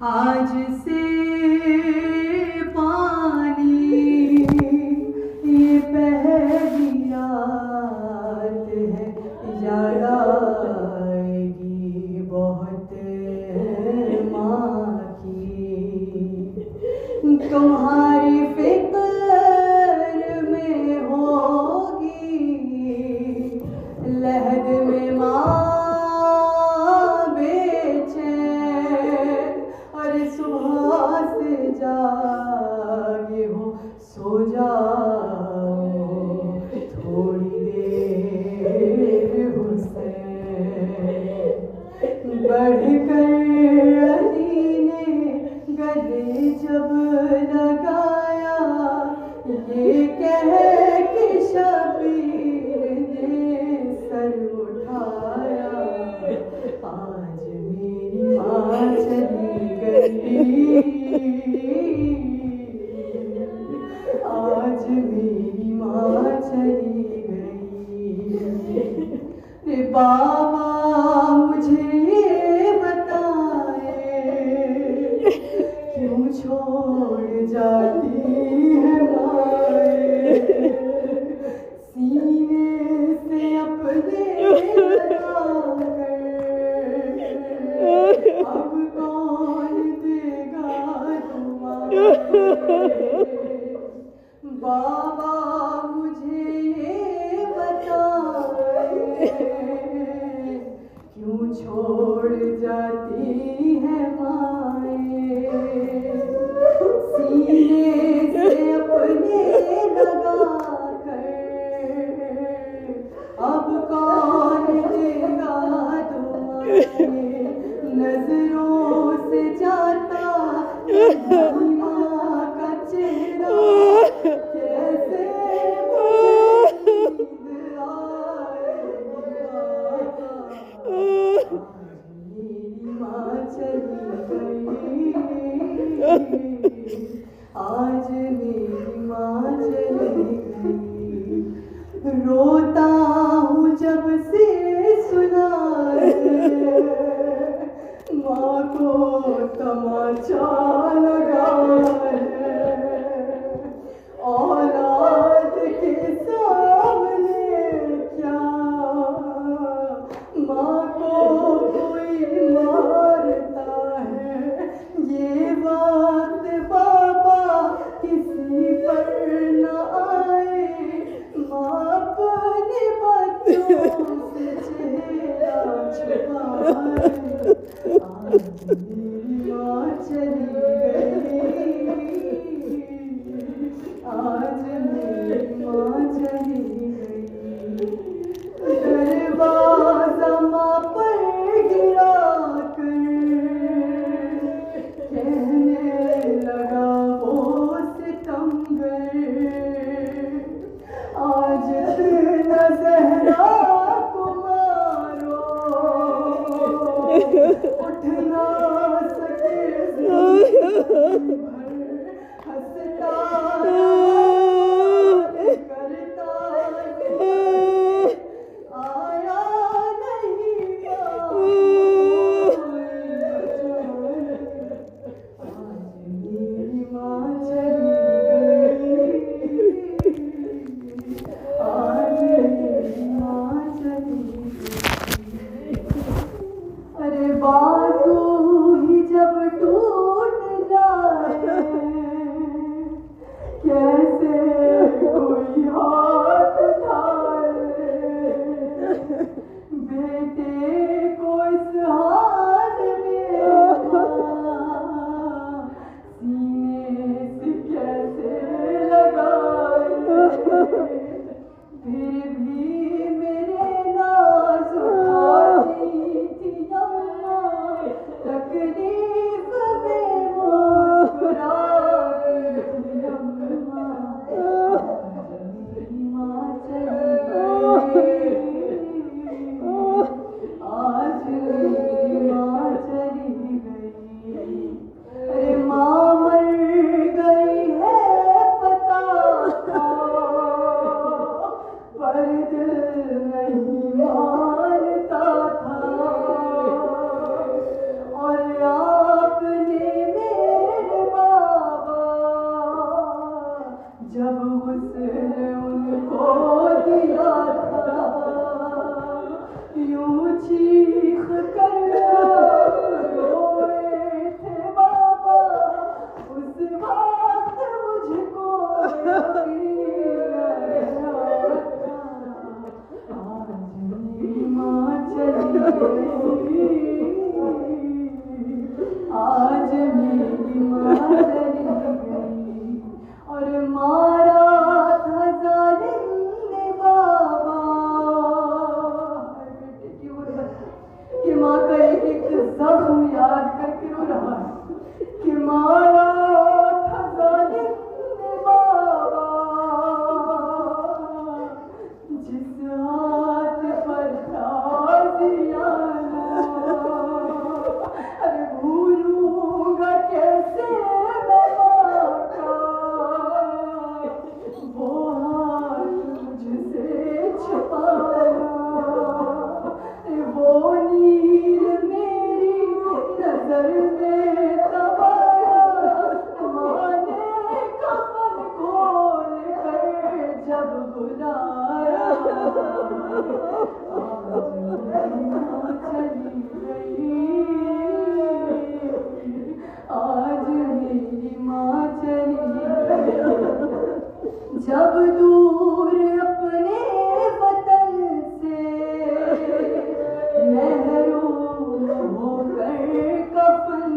आज से पानी ये पहली रात है, याद आएगी बहुत माँ की। तुम्हारी फिक्र में होगी लहद में माँ बेचैन, अरे सुबह से जागे हो सो जाओ थोड़ी देर हुसैन। बढ़कर अली ने गले जब लगाया, ये कह के शबीर ने सर उठाया, आज मेरी माँ चली गई, आज मेरी माँ चली गई। रे बाबा मुझे ये बताए, क्यों छोड़ जाती है माए, सीने से अपने लगाकर, अब कौन देगा दुआएं। बाबा मुझे ये बताए, क्यों छोड़ जाती है माए, सीने से अपने लगाकर, अब कौन देगा दुआएं। नजरों से जाता माँ का चेहरा, कैसे नींद आएगी। मेरी माँ चली गई, आज मेरी माँ चली गई। रोता हूँ जब से सुना माँ को तमाचा लगा है, औलाद के सामने क्या माँ को कोई मारता है। ये बात बाबा किसी पर न आए, माँ अपने बच्चों से चेहरा छुपाए, आज मेरी माँ चली गई, आज मेरी माँ चली गई। दरवाज़ा माँ पर गिरा कर कहने लगा वो सितमगर, आज दिन ज़हरा को मारो, उठ ना सके आज मेरी माँ चली गई और मारा था जालिम ने बाबा। बेटे की गुर्बत कि माँ का एक एक जख्म याद करके रो रहा है कि मारा था जालिम ने बाबा, जिस हाथ पर ताज़ियाना। अरे भूलूंगा कैसे मैं माँ का वो हाथ मुझसे छुपाना। वो नील मेरी नजर में तबाया, माँ ने कफन खोल कर जब बुलाया। आज मेरी माँ चली गई। जब दूर अपने वतन से महरूम होकर कफन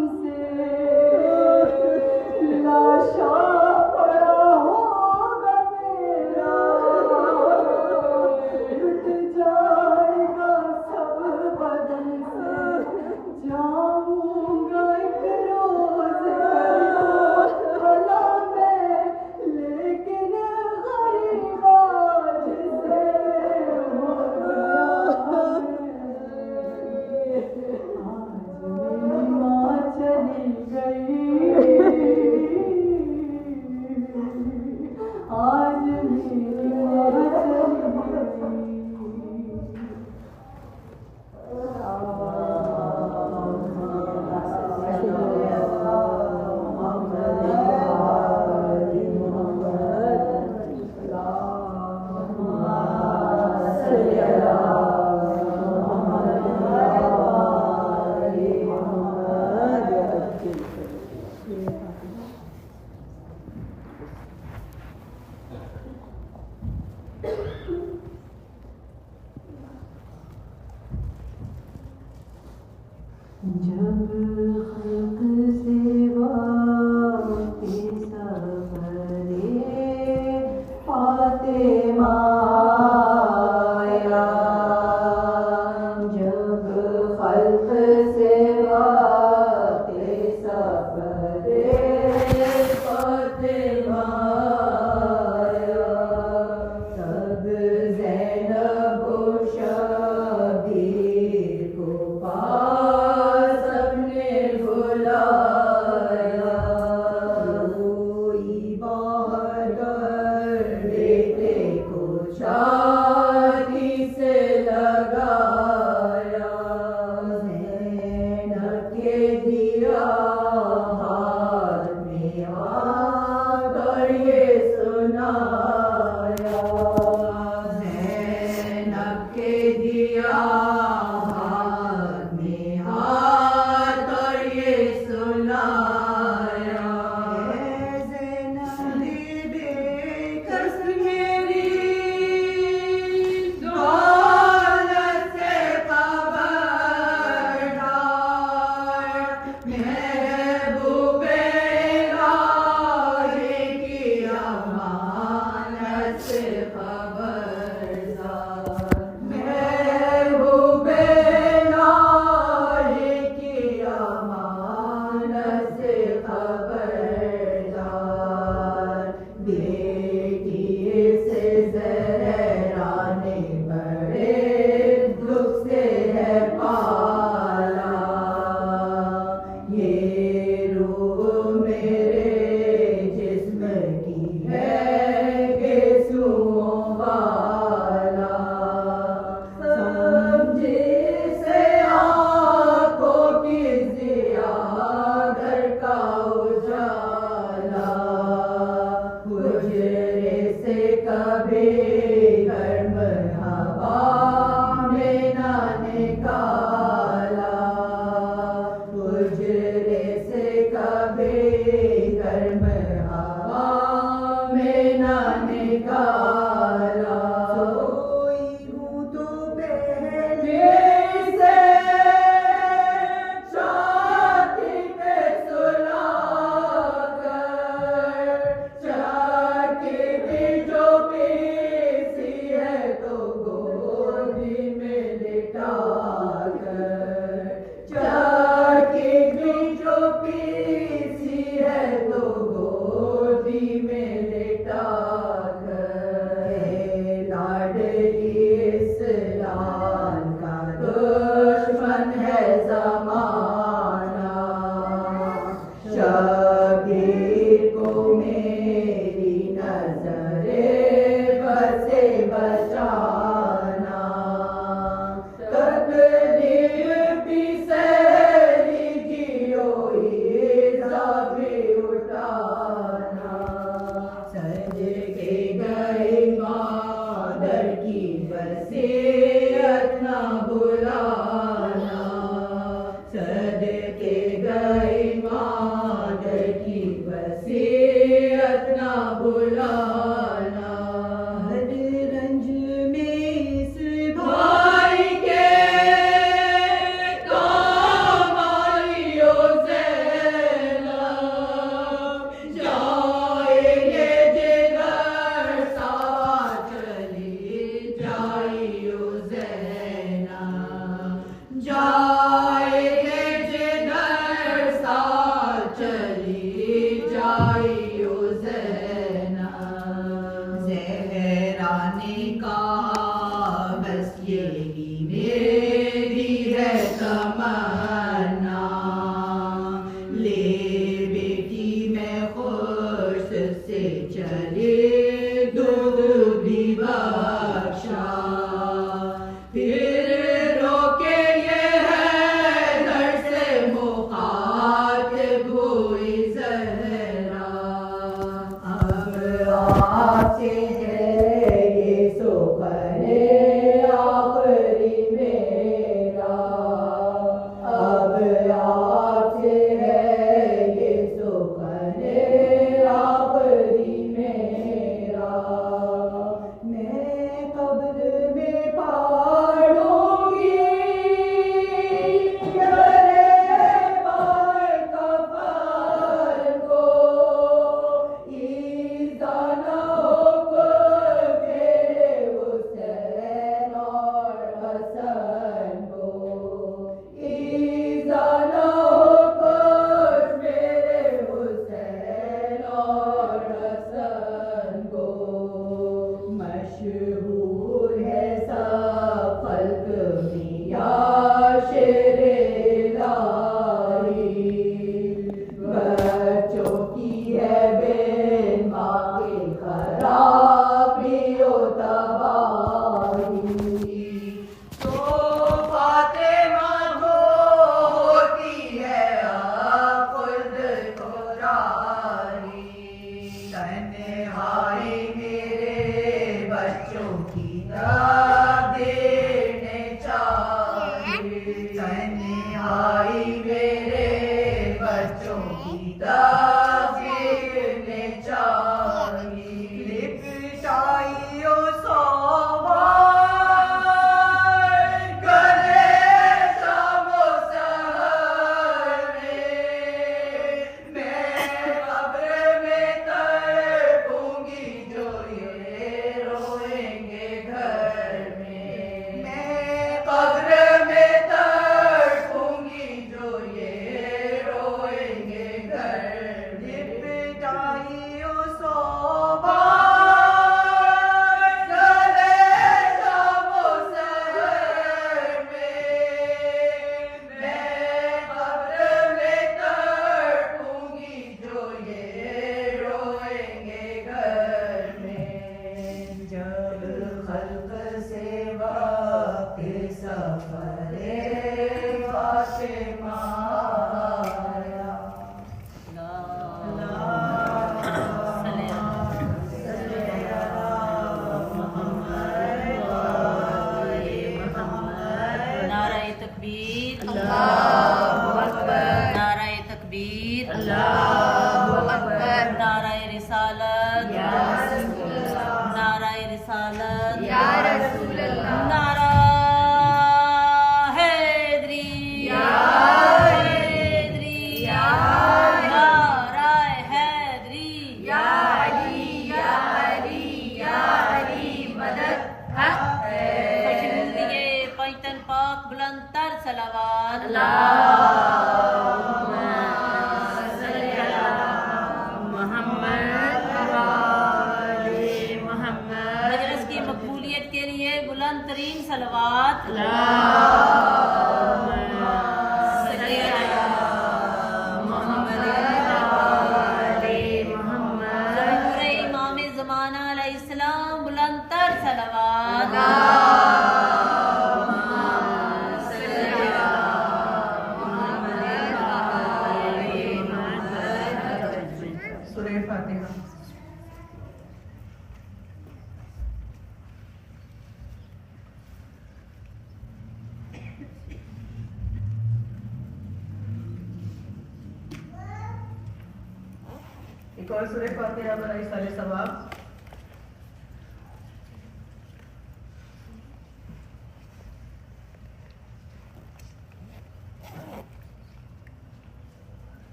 एक और सूरह फातिहा बराए सारे सवाब।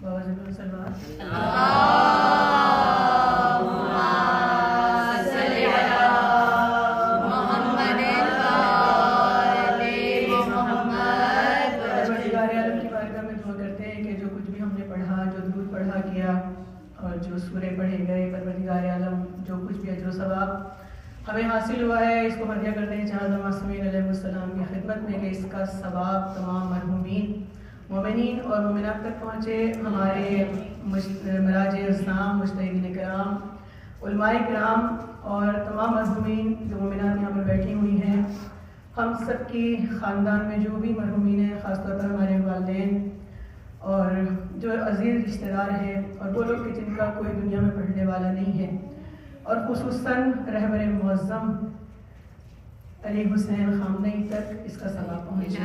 बाबा जी सलवार हमें हासिल हुआ है, इसको मदिया करते हैं जहाँ मासूमीन अलैहिस्सलाम की खिदमत में कि इसका सवाब तमाम मरहूमीन मोमिनीन और मोमिनात तक पहुँचे। हमारे मराजे इस्लाम मुज्तहिदीन किराम उलमाए किराम और तमाम मरहूमीन जो मोमिनात यहाँ पर बैठी हुई हैं, हम सब की ख़ानदान में जो भी मरहूमीन हैं, ख़ासतौर पर हमारे वालिदैन और जो अज़ीज़ रिश्तेदार हैं और वो लोग जिनका कोई दुनिया में पढ़ने वाला नहीं है, और खुसूसन रहबर मुअज़्ज़म अली हुसैन ख़ामनई तक इसका सवाब पहुँचे।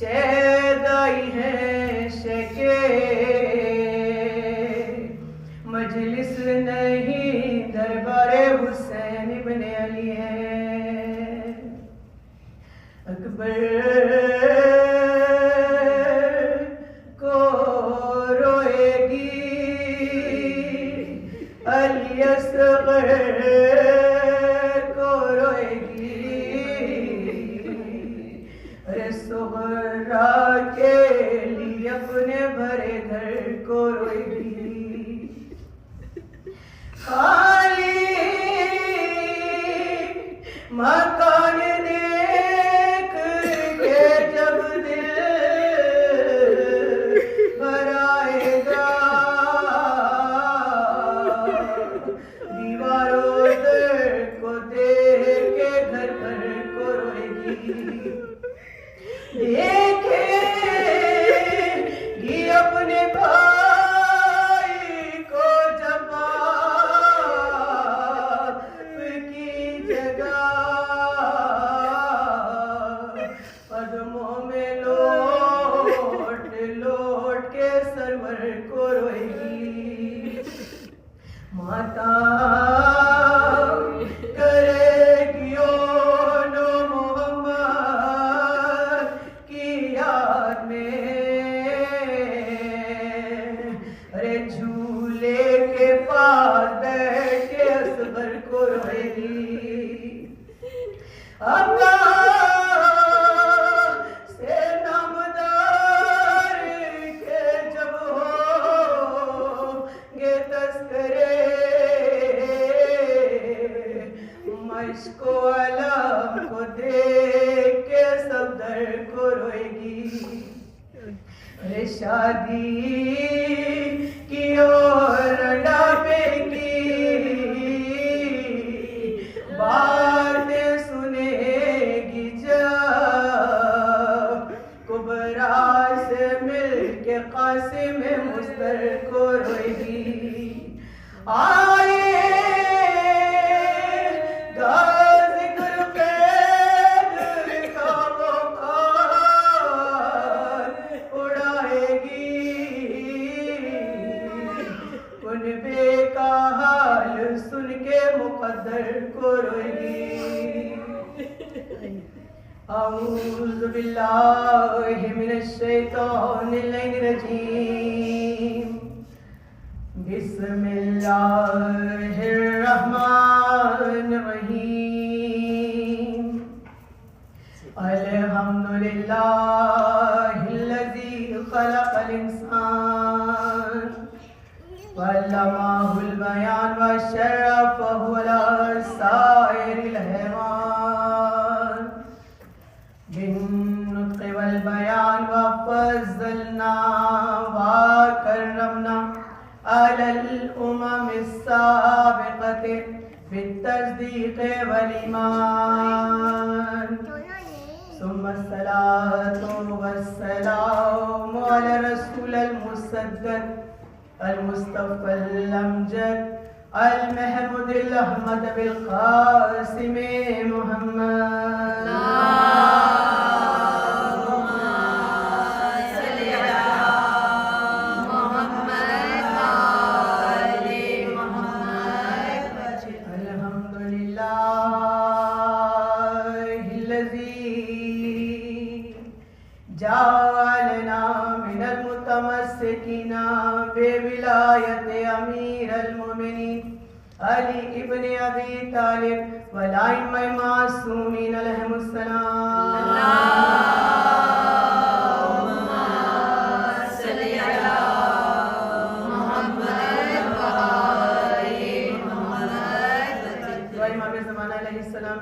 Yeah. आई है शेके मजलिस नहीं, दरबारे हुसैन इब्ने अली है। अकबर को रोएगी अली असगर को रोएगी, अरे सुगरा के लिए अपने भरे घर को रोएगी। खाली मकान देख के जब दिल भराएगा, दीवारों दर को देख के घर भर को रोएगी। देखेगी अपने भाई को जब की जगह कदमों में लौट लौट के सरवर को रोएगी। माता करेगी नो मोहम्मद की याद में, अरे झूले के पास बैठ के असगर को रोएगी। अल्लाह से नामदार के जब होंगे तस्करे, मश्को अलम को देख के सब दर को रोएगी। अरे शादी की ओर डापेगी, बातें सुनेगी जब कुबरा से मिल के कासिम मुस्तर को रोएगी। आए जिक्र कैद का बुखार उड़ाएगी, उन बेका हाल सुन के मुकद्दर को रोएगी। औज़ु बिल्लाहि मिनश शैतानिर रजीम। बिस्मिल्लाहिर रहमानिर रहीम। अल्हम्दुलिल्लाहिल्लज़ी खलक़ल इंसान वअल्लमहुल बयान वशर्रफ़हु अला साइरिल हैवान बिन्नुत्क़ि वल बयान वफ़ज़्ज़लना वकर्रमना अलल उममिस साबिक़ति बित्तस्दीक़ वल ईमान। सुम्मस्सलातु वस्सलामु अला रसूलिल मुसद्दक़ अल मुस्तफ़ल अमजद अल महमूदिल अहमद बिल क़ासिम मुहम्मद। जालना मिनल मुतमस्सिकीना बेविलायत अमीरुल मोमिनीन अली इब्ने अबी तालिब वल अइम्मा मासूमीन अलैहिमुस्सलाम।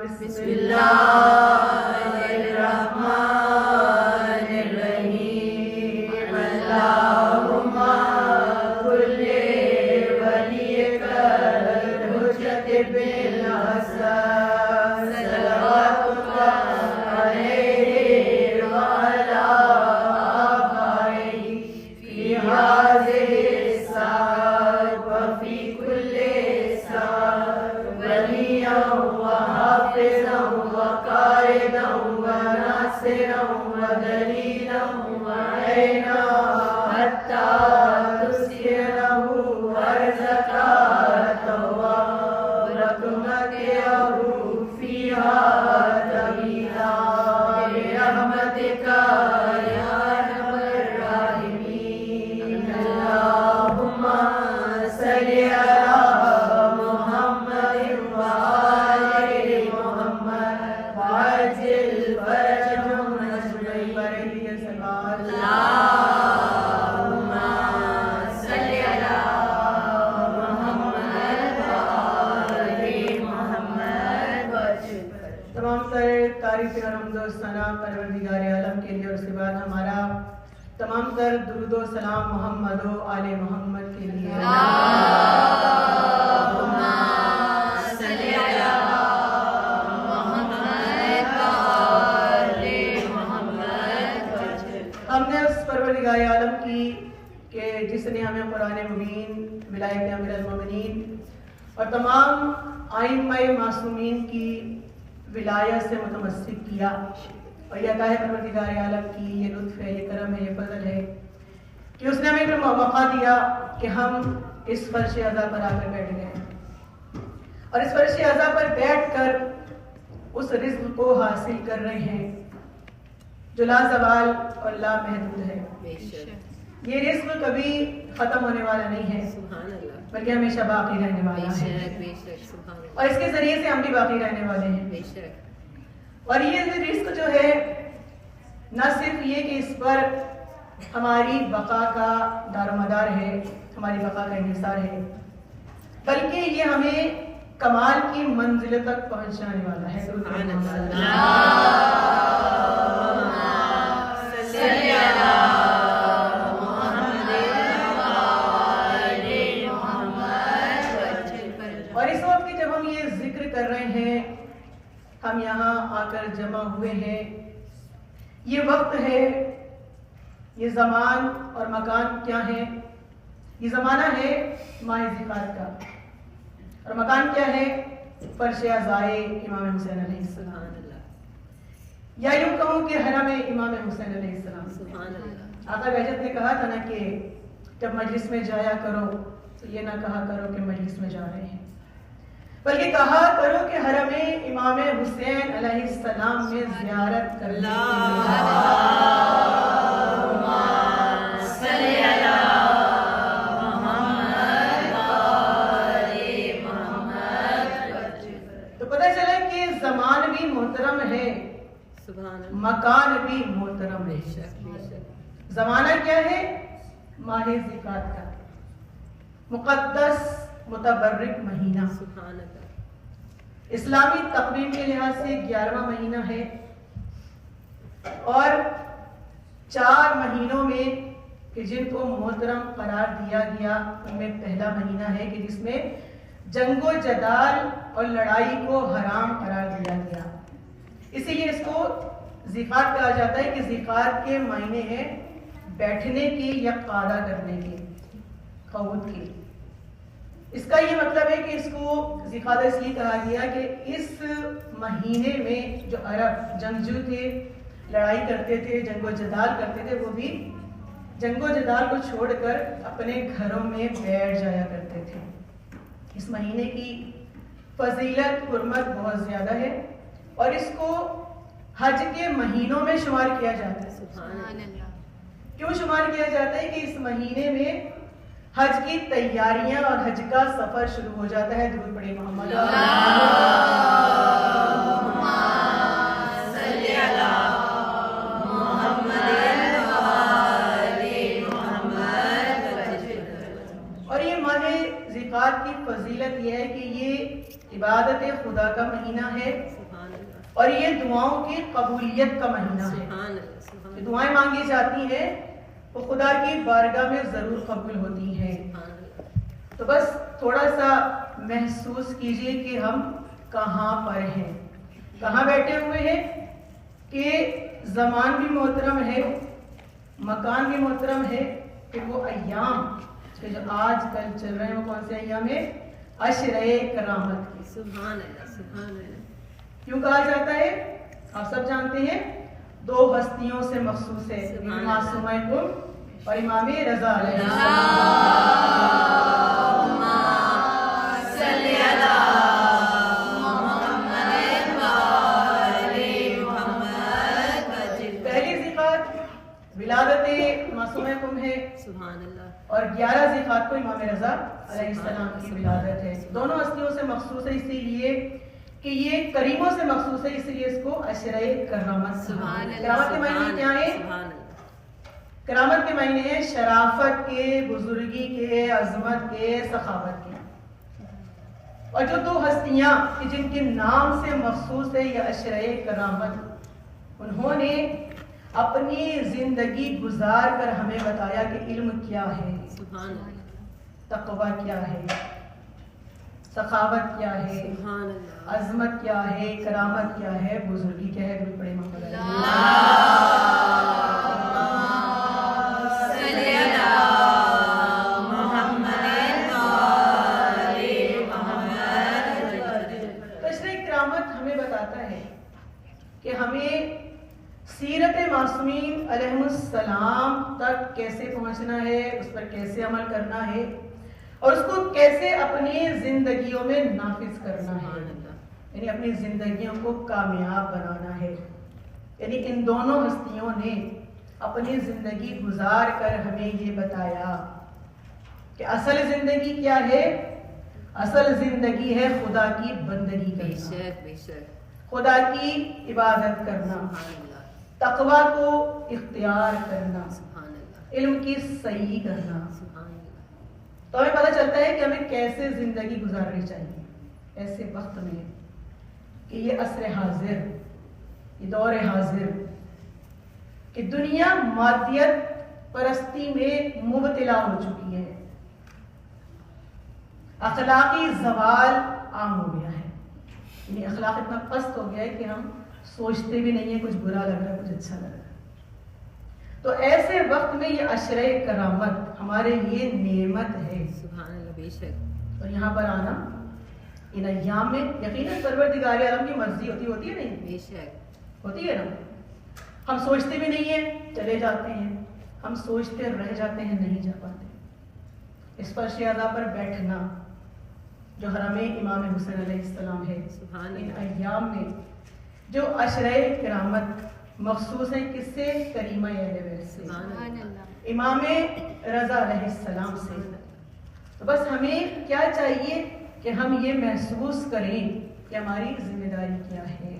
बिस्मिल्लाहिर्रहमानिर्रहीम। अल्लाहुम्मा कुल्ले वलियकल हुज्जत बिल हसन सलवातुल्लाह अलैहि व सलात। अल्लाहुम्मा सल्ली अला मुहम्मद व आले मुहम्मद। तमाम सारे तारीफ़ और हम्द व सना परवरदिगार आलम के लिए और उसके बाद हमारा तमाम तर दुरूद व सलाम मोहम्मद व आले मोहम्मद के लिए। अल्लाहुम्मा सल्ली अला मुहम्मद व आले मुहम्मद। हमने उस परवरदिगार आलम की कि जिसने हमें कुरान मुबीन विलायत अमीरुल मोमिनीन और तमाम आइम्माए मासूमीन की विलायत से मुतमस्सिक किया। और यह अता है परवरदिगार आलम की, ये लुत्फ़ है, ये करम है, ये फजल है कि उसने हमें एक मौका दिया कि हम इस फर्श अज़ा पर आकर बैठ गए और इस फर्श अज़ा पर बैठकर उस रिज़्क़ को हासिल कर रहे हैं जो लाज़वाल और लामहदूद है। ये रिज़्क़ कभी ख़त्म होने वाला नहीं है, बल्कि हमेशा बाकी रहने वाला है और इसके ज़रिए से हम भी बाकी रहने वाले हैं। और ये रिस्क जो है न सिर्फ ये कि इस पर हमारी बका का दारोमदार है, हमारी बका का इंहिसार है, बल्कि ये हमें कमाल की मंजिल तक पहुंचाने वाला है। और इस वक्त की जब हम ये जिक्र कर रहे हैं, हम यहाँ आकर जमा हुए हैं, ये वक्त है, ये ज़मान और मकान क्या है? ये ज़माना है माह ज़िक़ात का और मकान क्या है? फर्श अज़ाए इमाम हुसैन अलैहिस्सलाम, या यूँ कहूँ कि हरम इमाम हुसैन अलैहिस्सलाम। आका गजत ने कहा था ना कि जब मजलिस में जाया करो तो ये ना कहा करो कि मजलिस में जा रहे हैं, बल्कि कहा करो कि हरमे इमाम हुसैन अलैहिस्सलाम में ज़ियारत कर लो। तो पता चला कि ज़मान भी मोहतरम है, मकान भी मोहतरम है। ज़माना क्या है? माह ज़िक़ात का मुक़द्दस मुतबर्रिक महीना, इस्लामी तक़वीम के लिहाज से 11वां महीना है और 4 महीनों में कि जिनको मोहतरम करार दिया गया उनमें पहला महीना है कि जिसमें जंगो जदाल और लड़ाई को हराम करार दिया गया। इसीलिए इसको ज़िक़ात कहा जाता है कि ज़िक़ात के मायने हैं बैठने के या क़ादा करने के, क़ऊद के। इसका ये मतलब है कि इसको ज़िक़ात इसलिए कहा गया कि इस महीने में जो अरब जंगजू थे, लड़ाई करते थे, जंगो जदाल करते थे, वो भी जंगो जदाल को छोड़कर अपने घरों में बैठ जाया करते थे। इस महीने की फजीलत हुर्मत बहुत ज़्यादा है और इसको हज के महीनों में शुमार किया जाता है। क्यों शुमार किया जाता है? कि इस महीने में हज की तैयारियां और हज का सफर शुरू हो जाता है। दुरूद पढ़े मोहम्मद। और ये माह ज़िक़ात की फजीलत यह है कि ये इबादत खुदा का महीना है और ये दुआओं की कबूलियत का महीना है। जो दुआएं मांगी जाती हैं वो खुदा की बारगाह में जरूर कबूल होती हैं। तो बस थोड़ा सा महसूस कीजिए कि हम कहाँ पर हैं, कहाँ बैठे हुए हैं, कि ज़मान भी मोहतरम है, मकान भी मोहतरम है, फिर वो अय्याम जो आज कल चल रहे हैं वो कौन से अय्याम है? अशरे करामत की। सुभान अल्लाह, सुभान अल्लाह। क्यों कहा जाता है? आप सब जानते हैं, 2 हस्तियों से मखसूस है, मासूमा कुम और इमाम रज़ा पहली ज़िक़ात विलादत मासूमा कुम है और 11 ज़िक़ात को इमाम रज़ा अलैहिस्सलाम की विलादत है। दोनों हस्तियों से मखसूस है इसीलिए कि ये करीमों से मखसूस है, इसलिए इसको अशरे करामत। करामत के मायने क्या है? करामत के मायने हैं शराफत के, बुजुर्गी के, अजमत के, सखावत के। और जो दो हस्तियां कि जिनके नाम से मखसूस है यह अशरे करामत, उन्होंने अपनी जिंदगी गुजार कर हमें बताया कि इल्म क्या है, तकवा क्या है, सखावत क्या है, अजमत क्या है, करामत क्या है, बुजुर्गी क्या है। गुरु पढ़े मोहम्मद। तो इसलिए करामत हमें बताता है कि हमें सीरत मासूमीन अलैहिमुस्सलाम तक कैसे पहुंचना है, उस पर कैसे अमल करना है और उसको कैसे अपनी जिंदगियों में नाफिज करना है, यानी अपनी जिंदगियों को कामयाब बनाना है। यानी इन दोनों हस्तियों ने अपनी जिंदगी गुजार कर हमें ये बताया कि असल जिंदगी क्या है। असल जिंदगी है खुदा की बंदगी करना, खुदा की इबादत करना, तकवा को इख्तियार करना, इल्म की सही करना। तो हमें पता चलता है कि हमें कैसे जिंदगी गुजारनी चाहिए ऐसे वक्त में कि ये असर हाजिर, ये दौर हाजिर कि दुनिया मादियत परस्ती में मुबतला हो चुकी है, अखलाकी जवाल आम हो गया है। यानी अखलाक इतना पस्त हो गया है कि हम सोचते भी नहीं है, कुछ बुरा लग रहा है, कुछ अच्छा लग रहा है। तो ऐसे वक्त में ये अशरे करामत हमारे लिए नेमत है। और यहाँ पर आना इन अय्याम में यकीनन परवरदिगार आलम की मर्जी होती है नहीं, होती है ना। हम सोचते भी नहीं है, चले जाते हैं, हम सोचते रह जाते हैं, नहीं जा पाते। इस पर शहदा पर बैठना जो हरम इमाम हुसैन अलैहिस्सलाम है, इन अय्याम में जो अशरे करामत मखसूस है किससे, करीमा अहले बैत से, इमाम रज़ा अलैहिस्सलाम से। तो बस हमें क्या चाहिए कि हम ये महसूस करें कि हमारी जिम्मेदारी क्या है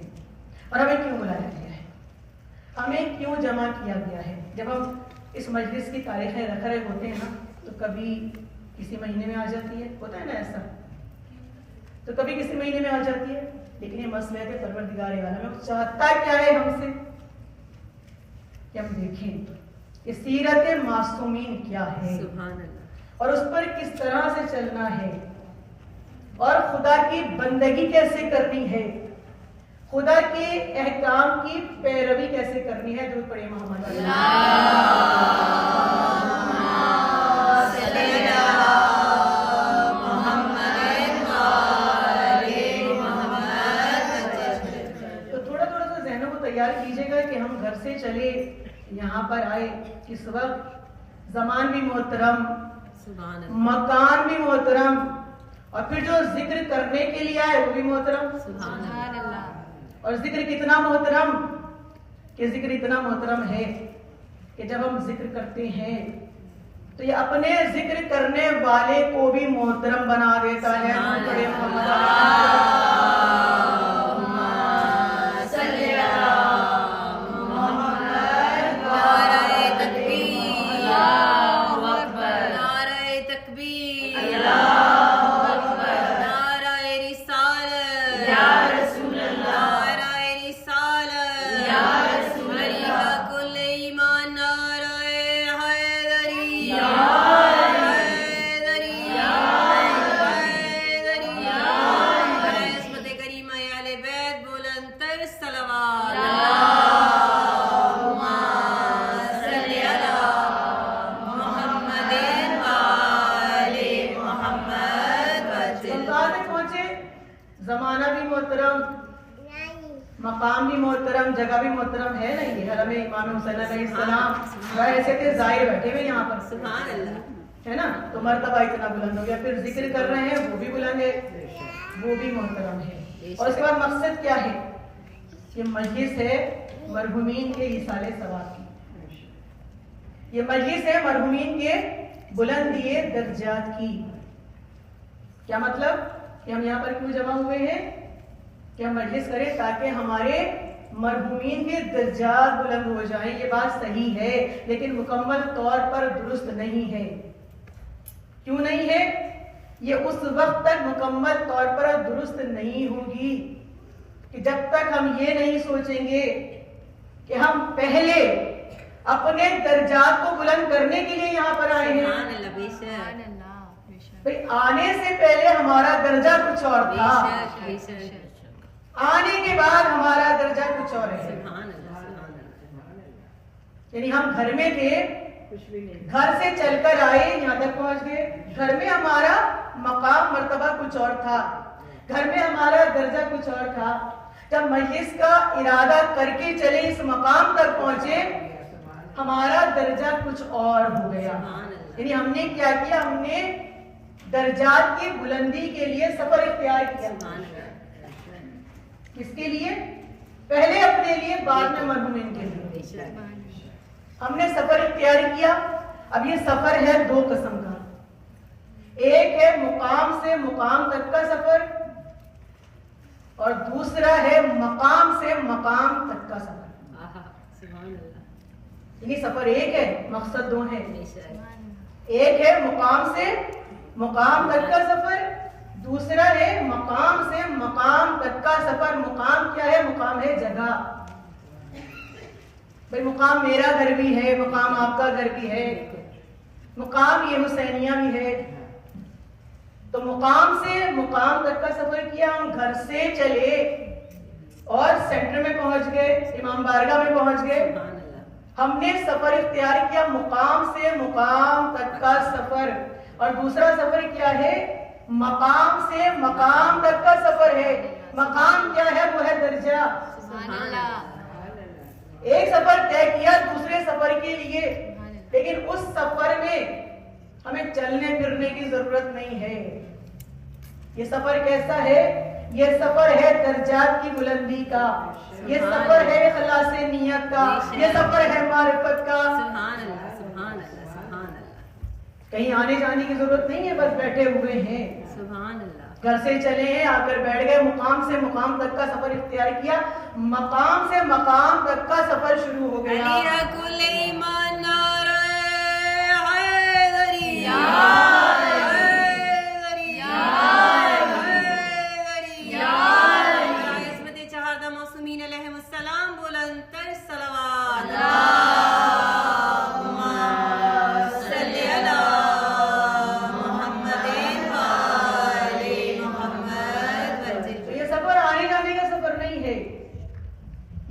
और हमें क्यों बुलाया गया है, हमें क्यों जमा किया गया है। जब हम इस मजलिस की तारीखें रख रहे होते हैं ना, तो कभी किसी महीने में आ जाती है, होता है ना ऐसा, तो कभी किसी महीने में आ जाती है। लेकिन ये मसला है कि परवरदिगार आलम चाहता क्या है हमसे कि हम देखें कि सीरत मासूमीन क्या है और उस पर किस तरह से चलना है और खुदा की बंदगी कैसे करनी है, खुदा के अहकाम की पैरवी कैसे करनी है। जो पढ़े मोहम्मद। तो थोड़ा थोड़ा सा जहनों को तैयार कीजिएगा कि हम घर से चले यहाँ पर आए, किस वक्त ज़मान भी मोहतरम, मकान भी मोहतरम और फिर जो जिक्र करने के लिए आए वो भी मोहतरम। और जिक्र कितना मोहतरम कि जिक्र इतना मोहतरम है कि जब हम जिक्र करते हैं तो ये अपने जिक्र करने वाले को भी मोहतरम बना देता है। बड़े ज़माना भी मोहतरम, मकाम भी मोहतरम, जगह भी मोहतरम है ना। ये हरम इमाम हुसैन अलैहिस्सलाम ऐसे थे ज़ाहिर बैठे हुए यहाँ पर, सुभान अल्लाह, है ना। तो मर्तबा इतना बुलंद हो गया, फिर जिक्र कर रहे हैं वो भी बुलंद है, वो भी मोहतरम है। और उसके बाद मकसद क्या है, ये मजलिस है मरहुमीन के इसाले सवाब की, ये मजलिस है मरहुमीन के बुलंदिए दर्जात की। क्या मतलब कि हम यहाँ पर क्यों जमा हुए हैं कि हम मजलिस करें ताकि हमारे मरहूमीन के दर्जात बुलंद हो जाएं, ये बात सही है, लेकिन मुकम्मल तौर पर दुरुस्त नहीं है। क्यों नहीं है? ये उस वक्त तक मुकम्मल तौर पर दुरुस्त नहीं होगी कि जब तक हम ये नहीं सोचेंगे कि हम पहले अपने दर्जात को बुलंद करने के लिए यहाँ पर आए हैं। भाई आने से पहले हमारा दर्जा कुछ और था, आने के बाद हमारा दर्जा कुछ और है। यानी हम घर में थे, घर से चलकर आए, यहाँ तक पहुंच गए। घर में हमारा मकाम मर्तबा कुछ और था, घर में हमारा दर्जा कुछ और था। जब मजलिस का इरादा करके चले, इस मकाम तक पहुंचे, हमारा दर्जा कुछ और हो गया। यानी हमने क्या किया? हमने दर्जात की बुलंदी के लिए सफर इख्तियार किया। किसके लिए? पहले अपने लिए, बाद में मरहूमीन के लिए। हमने सफर इख्तियार किया। अब ये सफर है दो किस्म का। एक है मुकाम से मुकाम तक का सफर, और दूसरा है मकाम से मकाम तक का सफर। यानी सफर एक है, मकसद दो है। एक है मुकाम से मुकाम तक का सफर, दूसरा है मकाम से मकाम तक का सफर। मुकाम क्या है? मुकाम है जगह। भाई मुकाम मेरा घर भी है, मुकाम आपका घर भी है, मुकाम ये हुसैनिया भी है। तो मुकाम से मुकाम तक का सफर किया। हम घर से चले और सेंटर में पहुंच गए, इमाम बारगाह में पहुंच गए। हमने सफर इख्तियार किया मुकाम से मुकाम तक का सफर। और दूसरा सफर क्या है? मकाम से मकाम तक का सफर है। मकाम क्या है? वो है दर्जा। एक सफर तय किया दूसरे सफर के लिए, लेकिन उस सफर में हमें चलने फिरने की जरूरत नहीं है। ये सफर कैसा है? ये सफर है दर्जात की बुलंदी का, ये सफर है खलासे नियत का, ये सफर है मारिफत का। कहीं आने जाने की जरूरत नहीं है, बस बैठे हुए हैं। घर से चले हैं, आकर बैठ गए, मुकाम से मुकाम तक का सफर इख्तियार किया, मकाम से मकाम तक का सफर शुरू हो गया।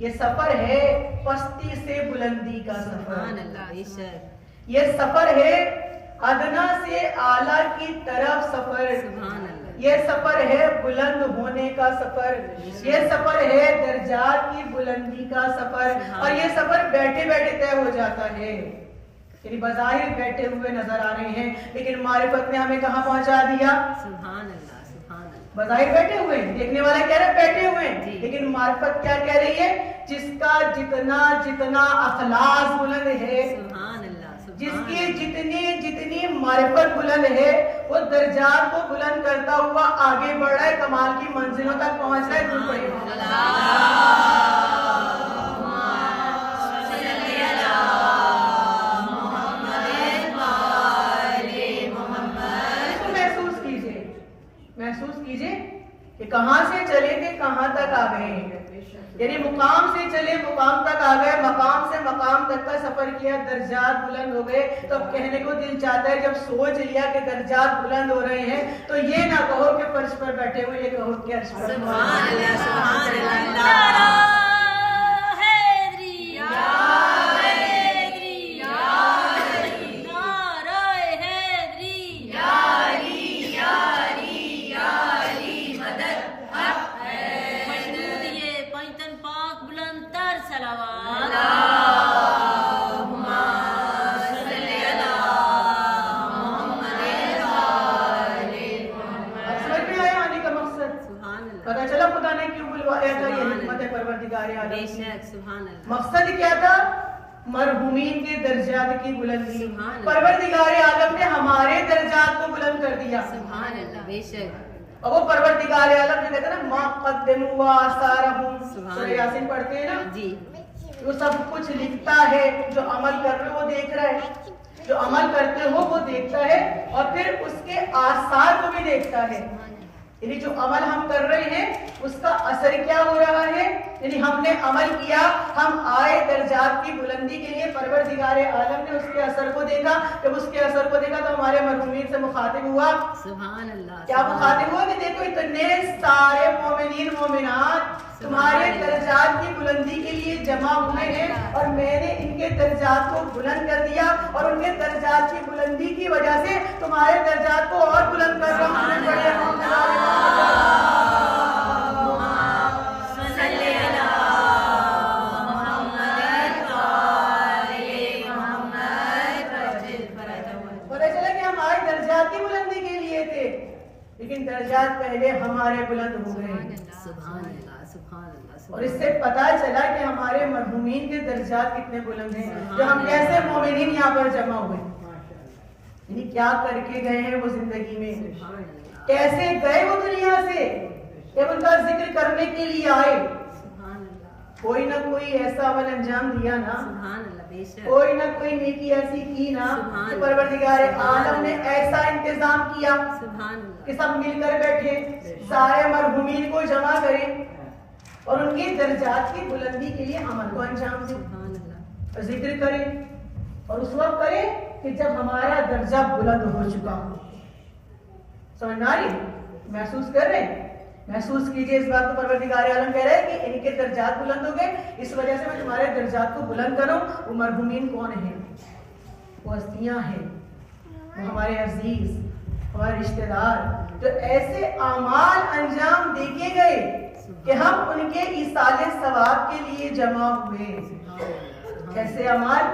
ये सफर है पस्ती से बुलंदी का सफर। ये सफर है अदना से आला की तरफ सफर। ये सफर है बुलंद होने का सफर। ये सफर है दर्जात की बुलंदी का सफर। और ये सफर बैठे बैठे तय हो जाता है। यानी बज़ाहिर बैठे हुए नजर आ रहे हैं, लेकिन मारिफत ने हमें कहाँ पहुंचा दिया? बज़ाहिर बैठे हुए, देखने वाला कह रहा है बैठे हुए, लेकिन मारिफत क्या कह रही है? जिसका जितना जितना अखलास बुलंद है, जिसकी जितनी जितनी मारिफत बुलंद है, वो दर्जात को बुलंद करता हुआ आगे बढ़ रहा है, कमाल की मंजिलों तक पहुंच रहा है। महसूस कीजिए कि कहां से चले थे कहां तक आ गए हैं। यानी मुकाम से चले मुकाम तक आ गए, मकाम से मकाम तक का सफर किया, दर्जात बुलंद हो गए। तो अब कहने को दिल चाहता है, जब सोच लिया कि दर्जात बुलंद हो रहे हैं, तो ये ना कहो कि फर्श पर बैठे हुए, ये कहो कि अर्श पर। मकसद क्या था? मरहूमीन के दर्जात की बुलंदी। परवरदिगार आलम ने हमारे दर्जात को बुलंद कर दिया। और वो परवरदिगार आलम जो कहते हैं ना मा क़द्दमू व आसारहुम, सूरह यासीन पढ़ते हैं ना जी, वो सब कुछ लिखता है। जो अमल कर रहे हो वो देख रहा है, जो अमल करते हो वो देखता है और फिर उसके आसार को भी देखता है। यानी जो अमल हम कर रहे हैं उसका असर क्या हो रहा है। यानी हमने अमल किया, हम आए दर्जात की बुलंदी के लिए, परवरदिगार आलम ने उसके असर को देखा। जब उसके असर को देखा तो हमारे मरहूमीन से मुखातिब हुआ। सुभान अल्लाह। क्या मुखातिब हुआ कि देखो इतने सारे मोमिनीन मोमिनात तुम्हारे दर्जात की बुलंदी के लिए जमा हुए हैं और मैंने इनके दर्जात को बुलंद कर दिया और उनके दर्जात की बुलंदी की वजह से तुम्हारे दर्जात को और बुलंद कर रहा हूं। पता चला कि हमारे दर्जात की बुलंदी के लिए थे, लेकिन दर्जात पहले हमारे बुलंद हो गए। सुभान अल्लाह, सुभान अल्लाह। और इससे पता चला कि हमारे मरहूमीन के दर्जात कितने बुलंद हैं, जो हम कैसे मोमिनीन यहाँ पर जमा हुए। यानी क्या करके गए हैं वो जिंदगी में, कैसे गए वो दुनिया से, जब उनका जिक्र करने के लिए आए कोई ना कोई ऐसा अमल अंजाम दिया ना, कोई ना कोई नेकी ऐसी की ना कि परवरदिगार आलम ने ऐसा इंतजाम किया कि सब मिलकर बैठे, सारे मरहूमीन को जमा करें और उनके दर्जात की बुलंदी के लिए अमल को अंजाम दें, जिक्र करें। और उस वक्त करें कि जब हमारा दर्जा बुलंद हो चुका हो। समझ में आ रही? महसूस कर रहे हैं? महसूस कीजिए इस बात को। परवरदिगार आलम कह रहे हैं कि इनके दर्जात बुलंद हो गए, इस वजह से मैं तुम्हारे दर्जात को बुलंद करूं। वो मरहूमीन कौन है? वो हस्तियां हैं, वो हमारे अजीज, हमारे रिश्तेदार, जो ऐसे अमाल अंजाम देके गए कि हम उनके इसाले सवाब के लिए जमा हुए। ऐसे अमाल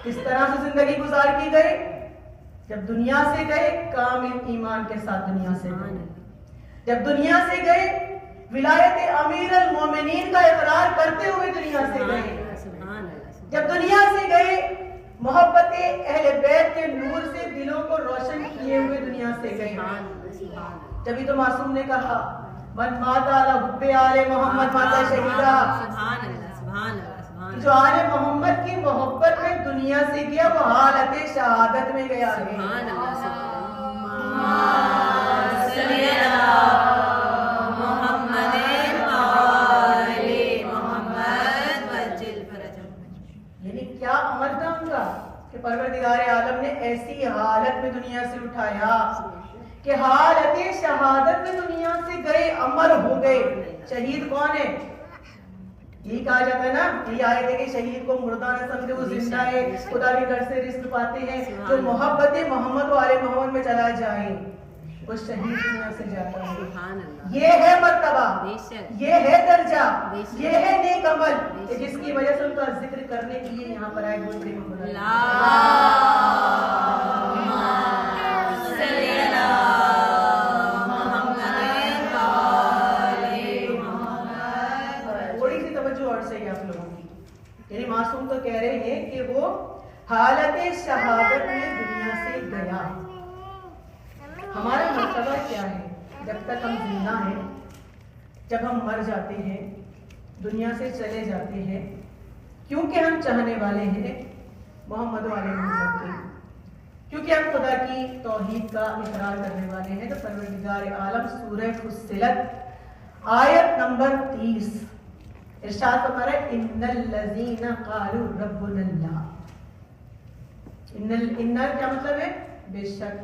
किस तरह से जिंदगी गुजार की गई? जब दुनिया से गए कामिल ईमान के साथ दुनिया से गए, जब दुनिया से गए विलायत अमीर अल मोमिनीन का इकरार करते हुए दुनिया से गए, जब दुनिया से गए मोहब्बत अहले बैत के नूर से दिलों को रोशन किए हुए दुनिया से गए। जब तो मासूम ने कहा मन माता अला हुब्बे आले मोहम्मद माता शहीदा, जो आले मोहम्मद की मोहब्बत में दुनिया से गया वो हालत शहादत में गया है। यानी क्या अमल था उनका कि परवरदिगार आलम ने ऐसी हालत में दुनिया से उठाया कि हालत शहादत में दुनिया से गए, अमर हो गए। शहीद कौन है? यही कहा जाता है ना, यही आयत है कि शहीद को मुर्दा न समझे, वो जिंदा है, खुदा के घर से रिस्क पाते हैं। जो मोहब्बत मोहम्मद वाले मोहम्मद में चला जाए वो शहीद दुनिया से जाता है। ये है मर्तबा, ये है दर्जा, ये है नेक अमल, जिसकी वजह से उनका जिक्र करने के लिए यहाँ पर आए। थोड़ी सी तवज्जो और सही आप लोगों की। यानी मासूम तो कह रहे हैं कि वो हालत शहादत में दुनिया से गया। हमारा मर्तबा क्या है? जब तक हम जिंदा हैं, जब हम मर जाते हैं, दुनिया से चले जाते हैं, क्योंकि हम चाहने वाले हैं मोहम्मद वाले मोहम्मद के, क्योंकि हम खुदा की तौहीद का इकरार करने वाले हैं। तो परवरदिगार आलम सूरह फुस्सिलत आयत नंबर 30 इरशाद फरमा रहा है इन्नल लज़ीना क़ालू रब्बुनल्लाह। इन्नल क्या मतलब है? बेशक,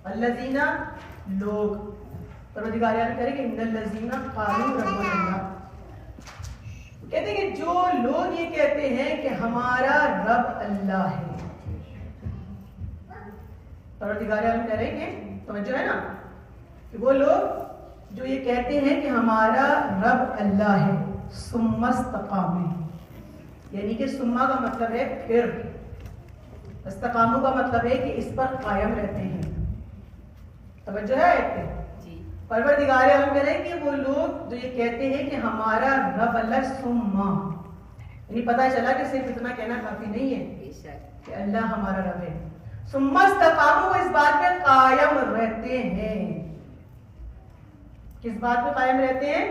अल्लज़ीना लोग, परवरदिगार आलम करेंगे इन्नल लज़ीना क़ालू रब्बुनल्लाह, कहते हैं कि जो लोग ये कहते हैं कि हमारा रब अल्लाह है। परवरदिगार आलम करेंगे, समझो है ना, कि वो लोग जो ये कहते हैं कि हमारा रब अल्लाह है, सुम्मस्तकामू, यानी कि सुम्मा का मतलब है फिर, इस्तकामू का मतलब है कि इस पर कायम रहते हैं। समझो है जी। परवरदिगार आलम कह रहे हैं कि वो लोग जो ये कहते हैं कि हमारा रब अल्लाह, सुम्मा यानी पता चला कि सिर्फ इतना कहना काफी नहीं है कि अल्लाह हमारा रब है। सुम्मस्तकामू, इस बात पे कायम रहते हैं। किस बात पे कायम रहते हैं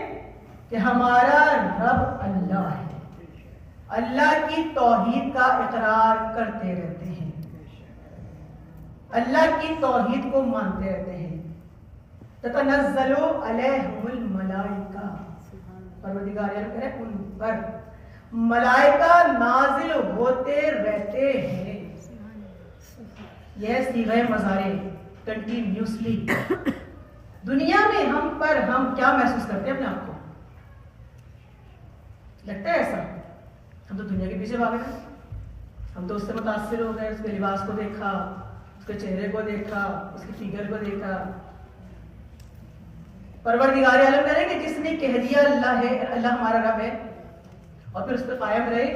कि हमारा रब अल्लाह है, अल्लाह की तौहीद का इकरार करते रहते हैं, अल्लाह की तौहीद को मानते रहते हैं। ततनज़्ज़लु अलैहिमुल मलाइका, परवरदिगार यानी कह रहे उन पर मलाइका नाजिल होते रहते हैं। यह सीग़े मज़ारे कंटिन्यूसली। दुनिया में हम क्या महसूस करते हैं अपने आप को? लगता है ऐसा हम तो दुनिया के पीछे भाग रहे हैं, हम तो उससे मुतासिर हो गए, उसके लिबास को देखा, उसके चेहरे को देखा, उसकी फिगर को देखा। परवरदिगार आलम कह रहे कि जिसने कह दिया अल्लाह है, अल्लाह हमारा रब है, और फिर उस पर कायम रहे,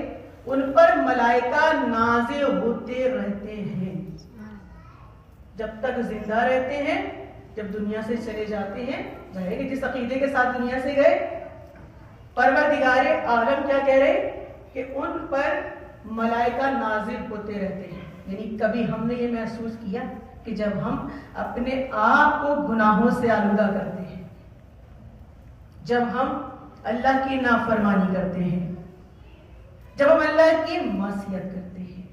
उन पर मलाइका नाजिल होते रहते हैं जब तक जिंदा रहते हैं। जब दुनिया से चले जाते हैं, जाहिर है जिस अकीदे के साथ दुनिया से गए, परवरदिगार आलम क्या कह रहे कि उन पर मलाइका नाजिल होते रहते हैं। यानी कभी हमने ये महसूस किया कि जब हम अपने आप को गुनाहों से आलूदा करते हैं, जब हम अल्लाह की नाफरमानी करते हैं, जब हम अल्लाह की मासियत करते हैं,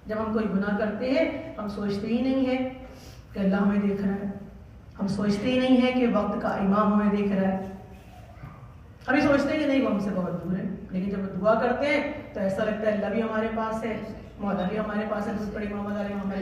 जब हम कोई गुनाह करते हैं, हम सोचते ही नहीं है कि अल्लाह हमें देख रहा है, हम सोचते ही नहीं है कि वक्त का इमाम हमें देख रहा है, हम सोचते हैं कि नहीं वो हमसे बहुत दूर है। लेकिन जब हम दुआ करते हैं तो ऐसा लगता है अल्लाह भी हमारे पास है, मौला भी हमारे पास है। पढ़ी मोहम्मद अली मोहम्मद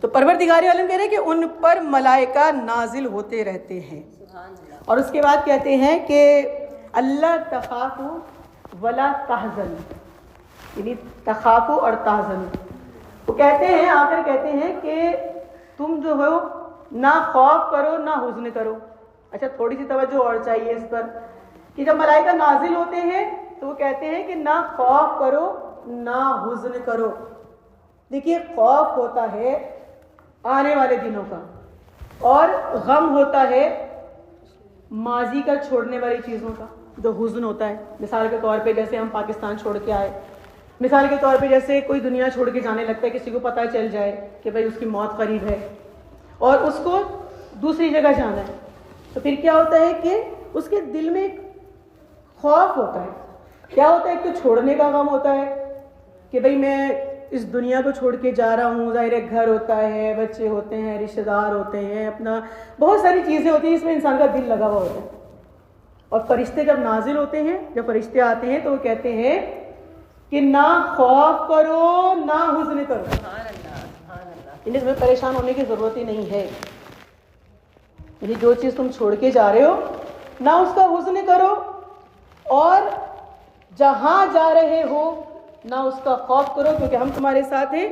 तो परवरदिगार आलम कह रहे हैं कि उन पर मलाइका नाजिल होते रहते हैं। और उसके बाद कहते हैं कि अल्लाह तखाफू वला तहज़न, यानी तखाफू और तहज़न, वो कहते हैं आकर कहते हैं कि तुम जो हो ना खौफ करो ना हुज़्न करो। अच्छा, थोड़ी सी तवज्जो और चाहिए इस पर कि जब मलाइका नाजिल होते हैं तो वो कहते हैं कि ना खौफ करो ना हुज़्न करो। देखिए, खौफ होता है आने वाले दिनों का, और गम होता है माजी का छोड़ने वाली चीज़ों का। जो हुज़्न होता है, मिसाल के तौर पे जैसे हम पाकिस्तान छोड़ के आए, मिसाल के तौर पे जैसे कोई दुनिया छोड़ के जाने लगता है, किसी को पता चल जाए कि भाई उसकी मौत करीब है और उसको दूसरी जगह जाना है, तो फिर क्या होता है कि उसके दिल में एक खौफ होता है। क्या होता है? एक तो छोड़ने का गम होता है कि भाई मैं इस दुनिया को छोड़ के जा रहा हूँ। ज़ाहिर है घर होता है, बच्चे होते हैं, रिश्तेदार होते हैं, अपना बहुत सारी चीज़ें होती हैं, इसमें इंसान का दिल लगा हुआ होता है। और फरिश्ते जब नाजिल होते हैं, जब फरिश्ते आते हैं तो वो कहते हैं कि ना खौफ करो ना हुज़्न करो, इन्हें तुम्हें परेशान होने की ज़रूरत ही नहीं है। यानी जो चीज़ तुम छोड़ के जा रहे हो ना उसका हुज़्न करो, और जहाँ जा रहे हो ना उसका खौफ करो, क्योंकि हम तुम्हारे साथ हैं।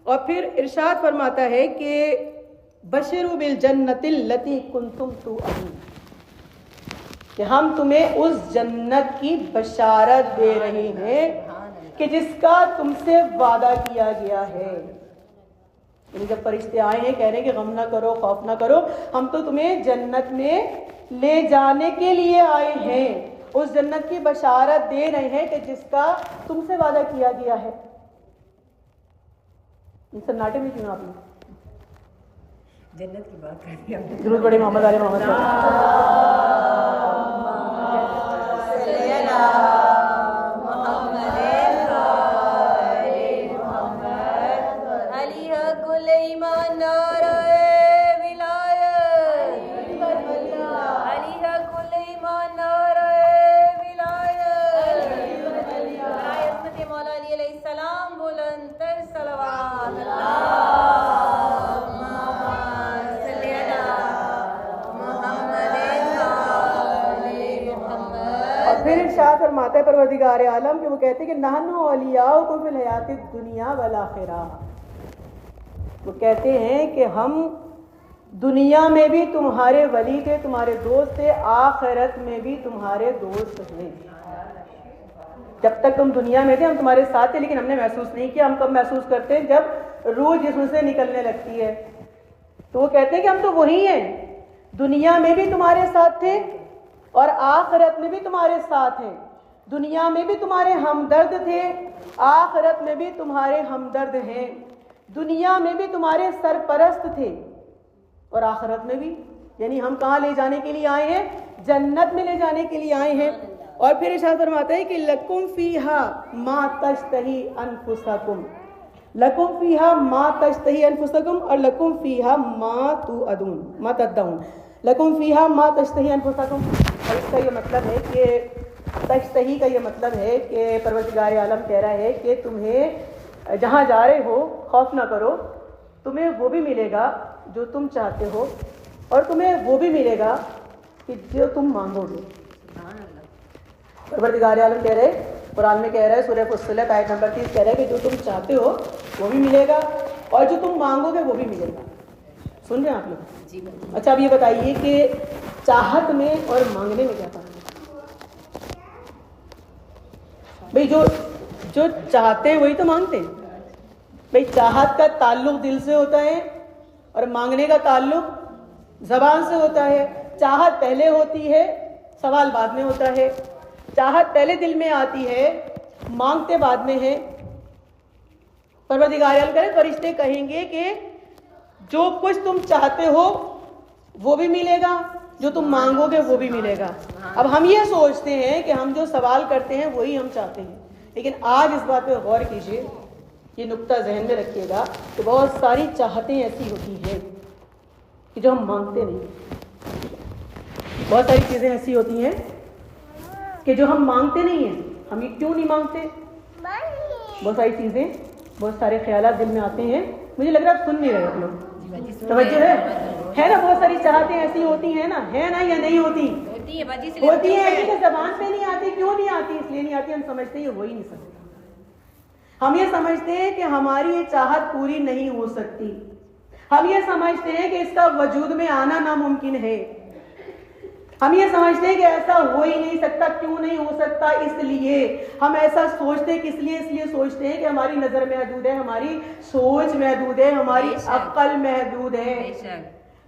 और फिर इरशाद फरमाता है कि बशरू बिल जन्नतिल लती कुंतुम तुअदून, कि हम तुम्हें उस जन्नत की बशारत दे रहे हैं कि जिसका तुमसे वादा किया गया है। यानी जब फरिश्ते आए हैं, कह रहे हैं कि गम ना करो, खौफ ना करो, हम तो तुम्हें जन्नत में ले जाने के लिए आए हैं, उस जन्नत की बशारत दे रहे हैं कि जिसका तुमसे वादा किया गया है। सन्नाटे में क्यों आपने जन्नत की बात कर रही है? जरूर बड़े मोहम्मद आले मोहम्मद फरमाता है परवरदिगार आलम कि वो कहते हैं कि नहनु औलियाउकुम फिल हयातिद दुनिया वल आखिरा। वो कहते हैं कि हम दुनिया में भी तुम्हारे वली थे, तुम्हारे दोस्त थे, आखिरत में भी तुम्हारे दोस्त हैं। जब तक तुम दुनिया में थे हम तुम्हारे साथ थे, लेकिन हमने महसूस नहीं किया। हम कब महसूस करते हैं? जब रूह जिस्म से निकलने लगती है। तो वो कहते हैं कि हम तो वही हैं, दुनिया में भी तुम्हारे साथ थे और आखिरत में भी तुम्हारे साथ हैं। दुनिया में भी तुम्हारे हमदर्द थे, आखिरत में भी तुम्हारे हमदर्द हैं। दुनिया में भी तुम्हारे सरपरस्त थे और आखिरत में भी, यानी हम कहाँ ले जाने के लिए आए हैं? जन्नत में ले जाने के लिए आए हैं। और फिर इरशाद फरमाता है कि लकुम फीहा मा तश्तही अनफुसकुम, लकुम फीहा मा तश्तही अनफुसकुम और लकुम फीहा मा तुअदून, मा तद्दऊन, लकुम फीहा मा तश्तही अनफुसकुम। और इसका ये मतलब है कि तश्तही का ये मतलब है कि परवरदिगार आलम कह रहा है कि तुम्हें जहाँ जा रहे हो खौफ ना करो, तुम्हें वो भी मिलेगा जो तुम चाहते हो और तुम्हें वो भी मिलेगा कि जो तुम मांगोगे। परवरदिगार आलम कह रहे, कुरान में कह रहा है, सूरह फुस्सिलत आयत नंबर 30 कह रहा है कि जो तुम चाहते हो वो भी मिलेगा और जो तुम मांगोगे वो भी मिलेगा। सुन रहे हैं आप लोग जी? अच्छा, अब ये बताइए कि चाहत में और मांगने में क्या फर्क है? भाई जो चाहते हैं वही तो मांगते हैं। भाई चाहत का ताल्लुक दिल से होता है और मांगने का ताल्लुक ज़बान से होता है। चाहत पहले होती है, सवाल बाद में होता है। चाहत पहले दिल में आती है, मांगते बाद में है। परवरदिगार आलम करें, फरिश्ते कहेंगे कि जो कुछ तुम चाहते हो वो भी मिलेगा, जो तुम मांगोगे वो भी मिलेगा। अब हम ये सोचते हैं कि हम जो सवाल करते हैं वही हम चाहते हैं, लेकिन आज इस बात पे गौर कीजिए, ये नुक्ता जहन में रखिएगा कि बहुत सारी चाहतें ऐसी होती हैं कि जो हम मांगते नहीं। बहुत सारी चीज़ें ऐसी होती हैं कि जो हम मांगते नहीं हैं। हम ये क्यों नहीं मांगते? बहुत सारी चीज़ें, बहुत सारे ख्यालात दिल में आते हैं। मुझे लग रहा है आप सुन नहीं रहे आप लोग, तवज्जो है ना? बहुत सारी चाहतें ऐसी होती हैं ना, है ना, या नहीं होती? होती है कि ज़बान पे नहीं आती। क्यों नहीं आती? इसलिए नहीं आती, हम समझते हैं हो ही नहीं सकता। हम ये समझते हैं कि हमारी ये चाहत पूरी नहीं हो सकती। हम ये समझते हैं कि इसका वजूद में आना नामुमकिन है। हम ये समझते हैं कि ऐसा हो ही नहीं सकता। क्यों नहीं हो सकता? इसलिए हम ऐसा सोचते, किस लिए? इसलिए सोचते हैं कि हमारी नजर महदूद है, हमारी सोच महदूद है, हमारी अक्ल महदूद है।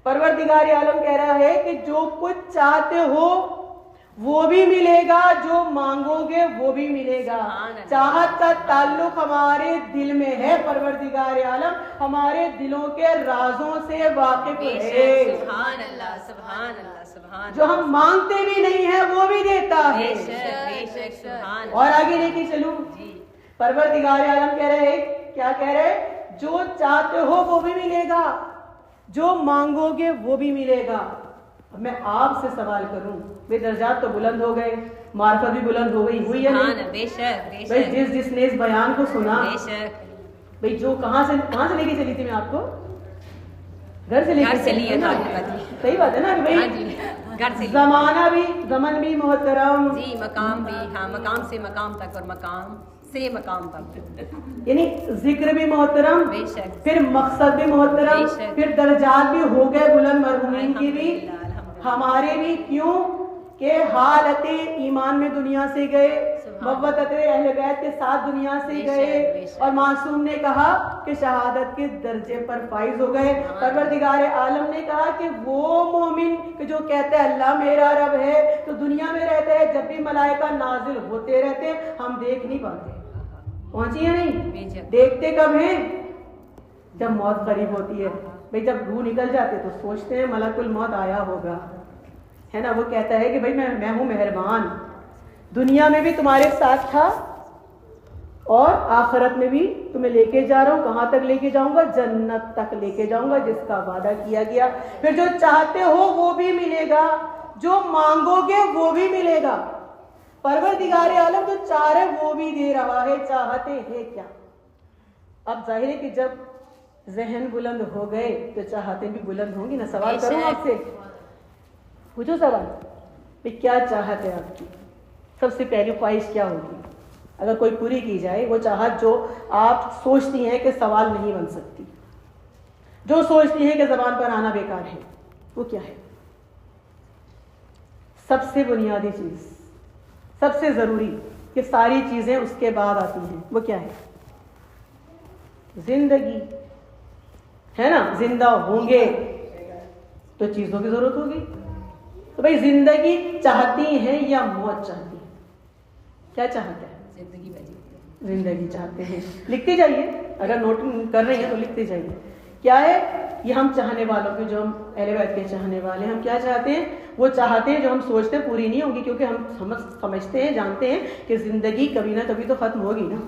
परवरदिगार आलम कह रहा है कि जो कुछ चाहते हो वो भी मिलेगा, जो मांगोगे वो भी मिलेगा। चाहत का ताल्लुक हमारे दिल में है। परवरदिगार आलम हमारे दिलों के राजों से वाकिफ है। सुभान अल्लाह, सुभान अल्लाह, सुभान। जो हम मांगते भी नहीं है वो भी देता है। और आगे लेके चलूं, परवरदिगार आलम कह रहे हैं, क्या कह रहे हैं? जो चाहते हो वो भी मिलेगा, जो मांगोगे वो भी मिलेगा। मैं आपसे सवाल करूं, वे दर्जात तो बुलंद हो गए, मार्फत भी बुलंद हो गई, हुई या नहीं? बेशक। भाई जिसने इस बयान को सुना, बेशक। भाई जो कहाँ से लेके चली थी मैं आपको? घर से लेके चली था। सही बात है ना कि भाई घर से जमाना भी, जमन भी मोहतरम जी, मकाम भी, हाँ, मकाम से मकाम तक और मकाम से मकाम तक, यानी जिक्र भी मोहतरम, बेशक, फिर मकसद भी मोहतरम, फिर दर्जात भी हो गए बुलंद, मरहूमीन की भी, हमारे भी। क्यों कि हालते ईमान में दुनिया से गए, मव्वतत अहले बैत के साथ दुनिया से गए, और मासूम ने कहा कि शहादत के दर्जे पर फाइज हो गए। परवरदिगार आलम ने कहा कि वो मोमिन कि जो कहते हैं अल्लाह मेरा रब है, तो दुनिया में रहते हैं, जब भी मलाइका नाजिल होते रहते हम देख नहीं पाते। पहुंची है नहीं? देखते कब हैं? जब मौत करीब होती है। भाई जब रूह निकल जाते तो सोचते हैं मलकुल मौत आया होगा, है ना? वो कहता है कि भाई मैं हूं मेहरबान, दुनिया में भी तुम्हारे साथ था और आखिरत में भी तुम्हें लेके जा रहा हूं। कहां तक लेके जाऊंगा? जन्नत तक लेके जाऊंगा, जिसका वादा किया गया। फिर जो चाहते हो वो भी मिलेगा, जो मांगोगे वो भी मिलेगा। परवरदिगार आलम जो चाह रहे वो भी दे रहा है। चाहते हैं क्या? अब जाहिर है कि जब जहन बुलंद हो गए तो चाहते भी बुलंद होंगी ना। सवाल करूं आपसे, पूछो सवाल, क्या चाहत है आपकी? सबसे पहली ख्वाहिश क्या होगी? अगर कोई पूरी की जाए वो चाहत जो आप सोचती हैं कि सवाल नहीं बन सकती, जो सोचती हैं कि जबान पर आना बेकार है, वो क्या है? सबसे बुनियादी चीज, सबसे जरूरी, कि सारी चीजें उसके बाद आती हैं, वो क्या है? जिंदगी, है ना? जिंदा होंगे तो चीजों की जरूरत होगी। तो भाई जिंदगी चाहती हैं या मौत चाहती है? क्या चाहते हैं? जिंदगी बची, जिंदगी चाहते हैं। लिखते जाइए, अगर नोट कर रही हैं तो लिखते जाइए। क्या है ये? हम चाहने वालों के, जो हम अहले बैत के चाहने वाले, हम क्या चाहते हैं? वो चाहते हैं जो हम सोचते हैं पूरी नहीं होगी, क्योंकि हम समझते हैं, जानते हैं कि जिंदगी कभी ना कभी तो खत्म होगी ना,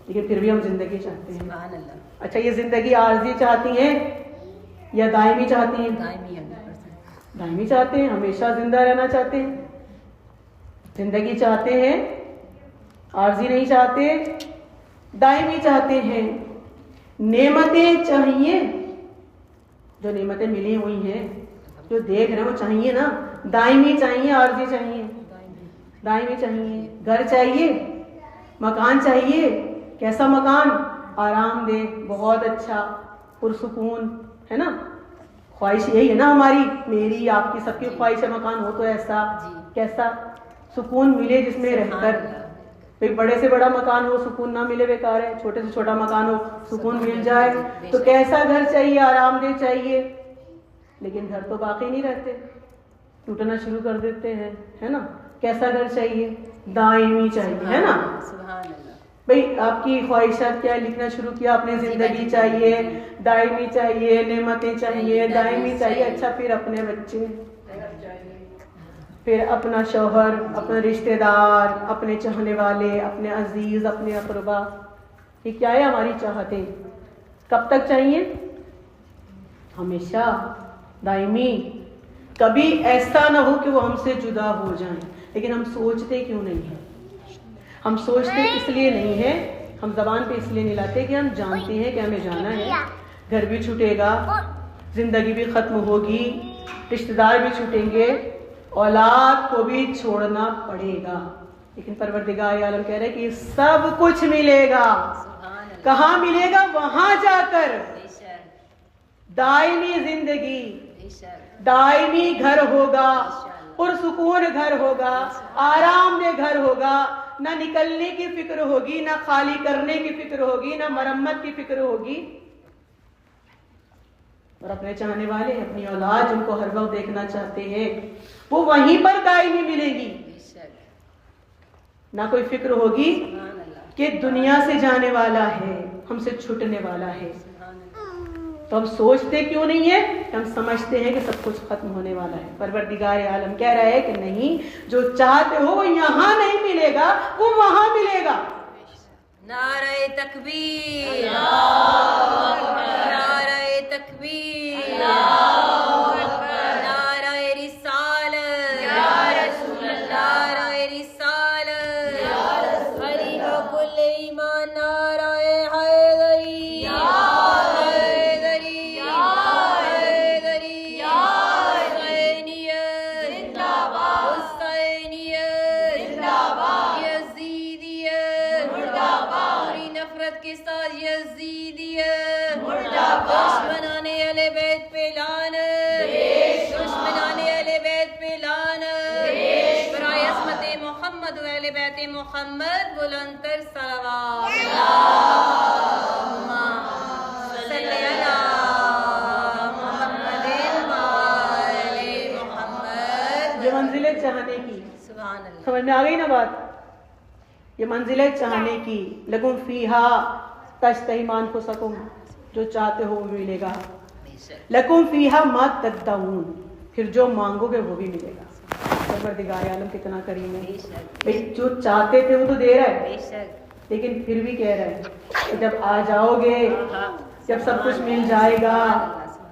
लेकिन फिर भी हम जिंदगी चाहते हैं। सुभान अल्लाह। अच्छा, ये जिंदगी आर्जी चाहती हैं या दायमी चाहती हैं? दायमी 100%। दायमी चाहते हैं, हमेशा जिंदा रहना चाहते हैं, जिंदगी चाहते हैं, आर्जी नहीं चाहते, दायमी चाहते हैं। नेमतें चाहिए, जो नेमतें मिली हुई हैं, जो देख रहे हैं वो चाहिए ना, दायमी चाहिए, आर्जी चाहिए? दायमी चाहिए। घर चाहिए, मकान चाहिए। कैसा मकान? आरामदेह, बहुत अच्छा, पुरसुकून, है ना? ख्वाहिश यही है ना हमारी, मेरी, आपकी, सबकी ख्वाहिश है मकान हो तो ऐसा। कैसा? सुकून मिले जिसमें रहकर। एक बड़े से बड़ा मकान हो, सुकून ना मिले बेकार है। छोटे से छोटा मकान हो, सुकून मिल जाए। तो कैसा घर चाहिए? आरामदेह चाहिए। लेकिन घर तो बाकी नहीं रहते, टूटना शुरू कर देते हैं, है ना? कैसा घर चाहिए? दायमी चाहिए, है ना? भाई आपकी ख्वाहिशात क्या है? लिखना शुरू किया आपने, जिंदगी चाहिए, दायमी चाहिए, नेमतें चाहिए, दायमी चाहिए। अच्छा, फिर अपने बच्चे, फिर अपना शौहर, अपना रिश्तेदार, अपने चाहने वाले, अपने अजीज, अपने अकरबा, ये क्या है हमारी चाहतें? कब तक चाहिए? हमेशा, दायमी। कभी ऐसा ना हो कि वो हमसे जुदा हो जाएं। लेकिन हम सोचते क्यों नहीं है? हम सोचते इसलिए नहीं है, हम जबान पे इसलिए नहीं लाते कि हम जानते हैं कि हमें जाना है, घर भी छूटेगा, जिंदगी भी खत्म होगी, रिश्तेदार भी छूटेंगे, औलाद को भी छोड़ना पड़ेगा। लेकिन परवरदिगार आलम कह रहे हैं कि सब कुछ मिलेगा। कहाँ मिलेगा? वहां जाकर। दायमी जिंदगी, दायमी घर होगा, पुरसुकून घर होगा, आराम में घर होगा, ना निकलने की फिक्र होगी, ना खाली करने की फिक्र होगी, ना मरम्मत की फिक्र होगी। और अपने चाहने वाले, अपनी औलाद जिनको हर वक्त देखना चाहते हैं, वो वहीं पर दायमी मिलेगी। ना कोई फिक्र होगी कि दुनिया से जाने वाला है, हमसे छूटने वाला है। तो हम सोचते क्यों नहीं है? हम समझते हैं कि सब कुछ खत्म होने वाला है। परवरदिगार आलम कह रहा है कि नहीं, जो चाहते हो वो यहाँ नहीं मिलेगा, वो वहां मिलेगा। नारे तकबीर, नारे तकबीर, नारे रिसालत, नारे रिसालत, हरी हो कुल ईमान, नारे हैदरी, दुश्मनाने अहले बैत पे लानत, दुश्मनाने अहले बैत पे लानत, बराए अस्मत मोहम्मद व अहले बैत मोहम्मद बुलंद तर सलावत। अल्लाहुम्मा सल्ली अला मुहम्मदिन व आले मुहम्मद। ये मंजिले चाहने की, सुभान अल्लाह, समझ में आ गई ना बात? ये मंजिले चाहने की। लकुम फीहा तश्तहीमान को सकूं, जो चाहते हो वो मिलेगा। लकुम फीहा मा तद्दाऊन, फिर जो मांगोगे वो भी मिलेगा। परवरदिगार आलम कितना करीम है। भाई जो चाहते थे वो तो दे रहा है, लेकिन फिर भी कह रहा है कि जब आ जाओगे, जब सब कुछ मिल जाएगा,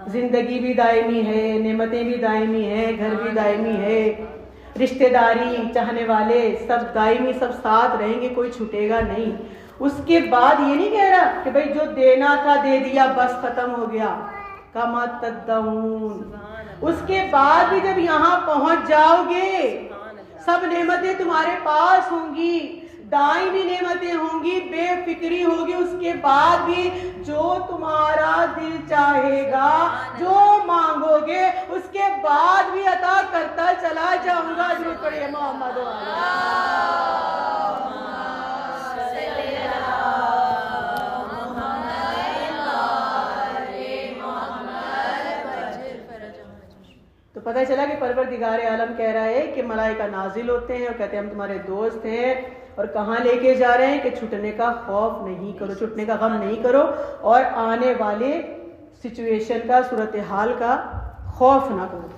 जिंदगी भी दायमी है, नेमतें भी दायमी है, घर भी दायमी है, रिश्तेदारी, चाहने वाले सब दायमी, सब साथ रहेंगे, कोई छूटेगा नहीं। उसके बाद ये नहीं कह रहा कि भाई जो देना था दे दिया, बस खत्म हो गया। कमा तद्दाऊन, उसके बाद भी जब यहाँ पहुंच जाओगे, सब नेमतें तुम्हारे पास होंगी, दायमी नेमतें होंगी, बेफिक्री होगी। उसके बाद भी जो तुम्हारा दिल चाहेगा, जो मांगोगे, उसके बाद भी अता करता चला जाऊंगा। जरूर पड़े मोहम्मद तो पता चला कि परवरदिगार आलम कह रहा है कि मलाइका नाजिल होते हैं और कहते हैं हम तुम्हारे दोस्त हैं, और कहाँ लेके जा रहे हैं कि छूटने का खौफ नहीं करो, छूटने का गम नहीं करो और आने वाले सिचुएशन का, सूरत हाल का खौफ ना करो,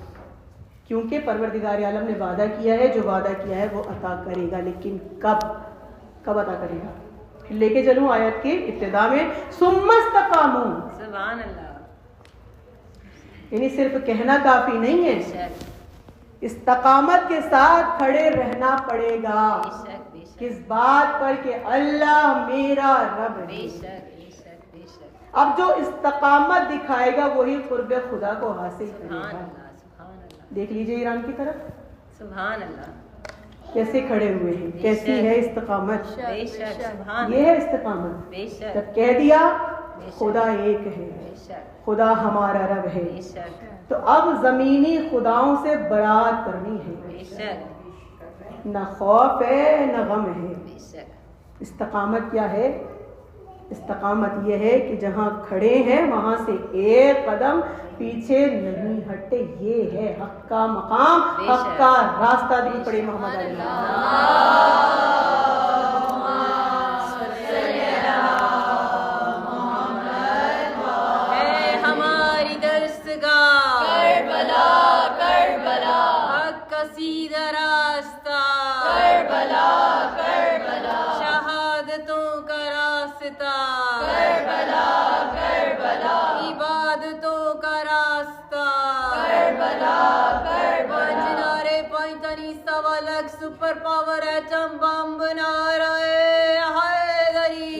क्योंकि परवरदिगार आलम ने वादा किया है, जो वादा किया है वो अता करेगा। लेकिन कब अता करेगा? लेके चलूं आयत के इब्तिदा में, सुम्मस्तकामू, सुभान अल्लाह, यानी सिर्फ कहना काफी नहीं है, इस्तकामत के साथ खड़े रहना पड़ेगा। किस बात पर? कि अल्लाह मेरा रब है। अब जो इस्तकामत दिखाएगा वही कुर्ब खुदा को हासिल करेगा। देख लीजिए ईरान की तरफ, सुभान अल्लाह, कैसे खड़े हुए हैं, कैसी है इस्तकामत। ये है इस्तकामत। जब कह दिया खुदा एक है, खुदा हमारा रब है, तो अब जमीनी खुदाओं से बरात करनी है, न खौफ है न गम है। इस्तकामत क्या है? इस्तकामत यह है कि जहां खड़े हैं वहां से एक कदम पीछे नहीं हटते। ये है हक का मकाम, हक का रास्ता। दी पड़े मोहम्मद हमारी दस्तगाह करबला, करबला, हक का सीधा रास्ता करबला, करबला, शहादतों का रास्ता करबला, करबला, इबादतों का रास्ता करबला, करबला, जिनारे पैंतानी सवा lakh super power atom bomb बना रहे हैदरी,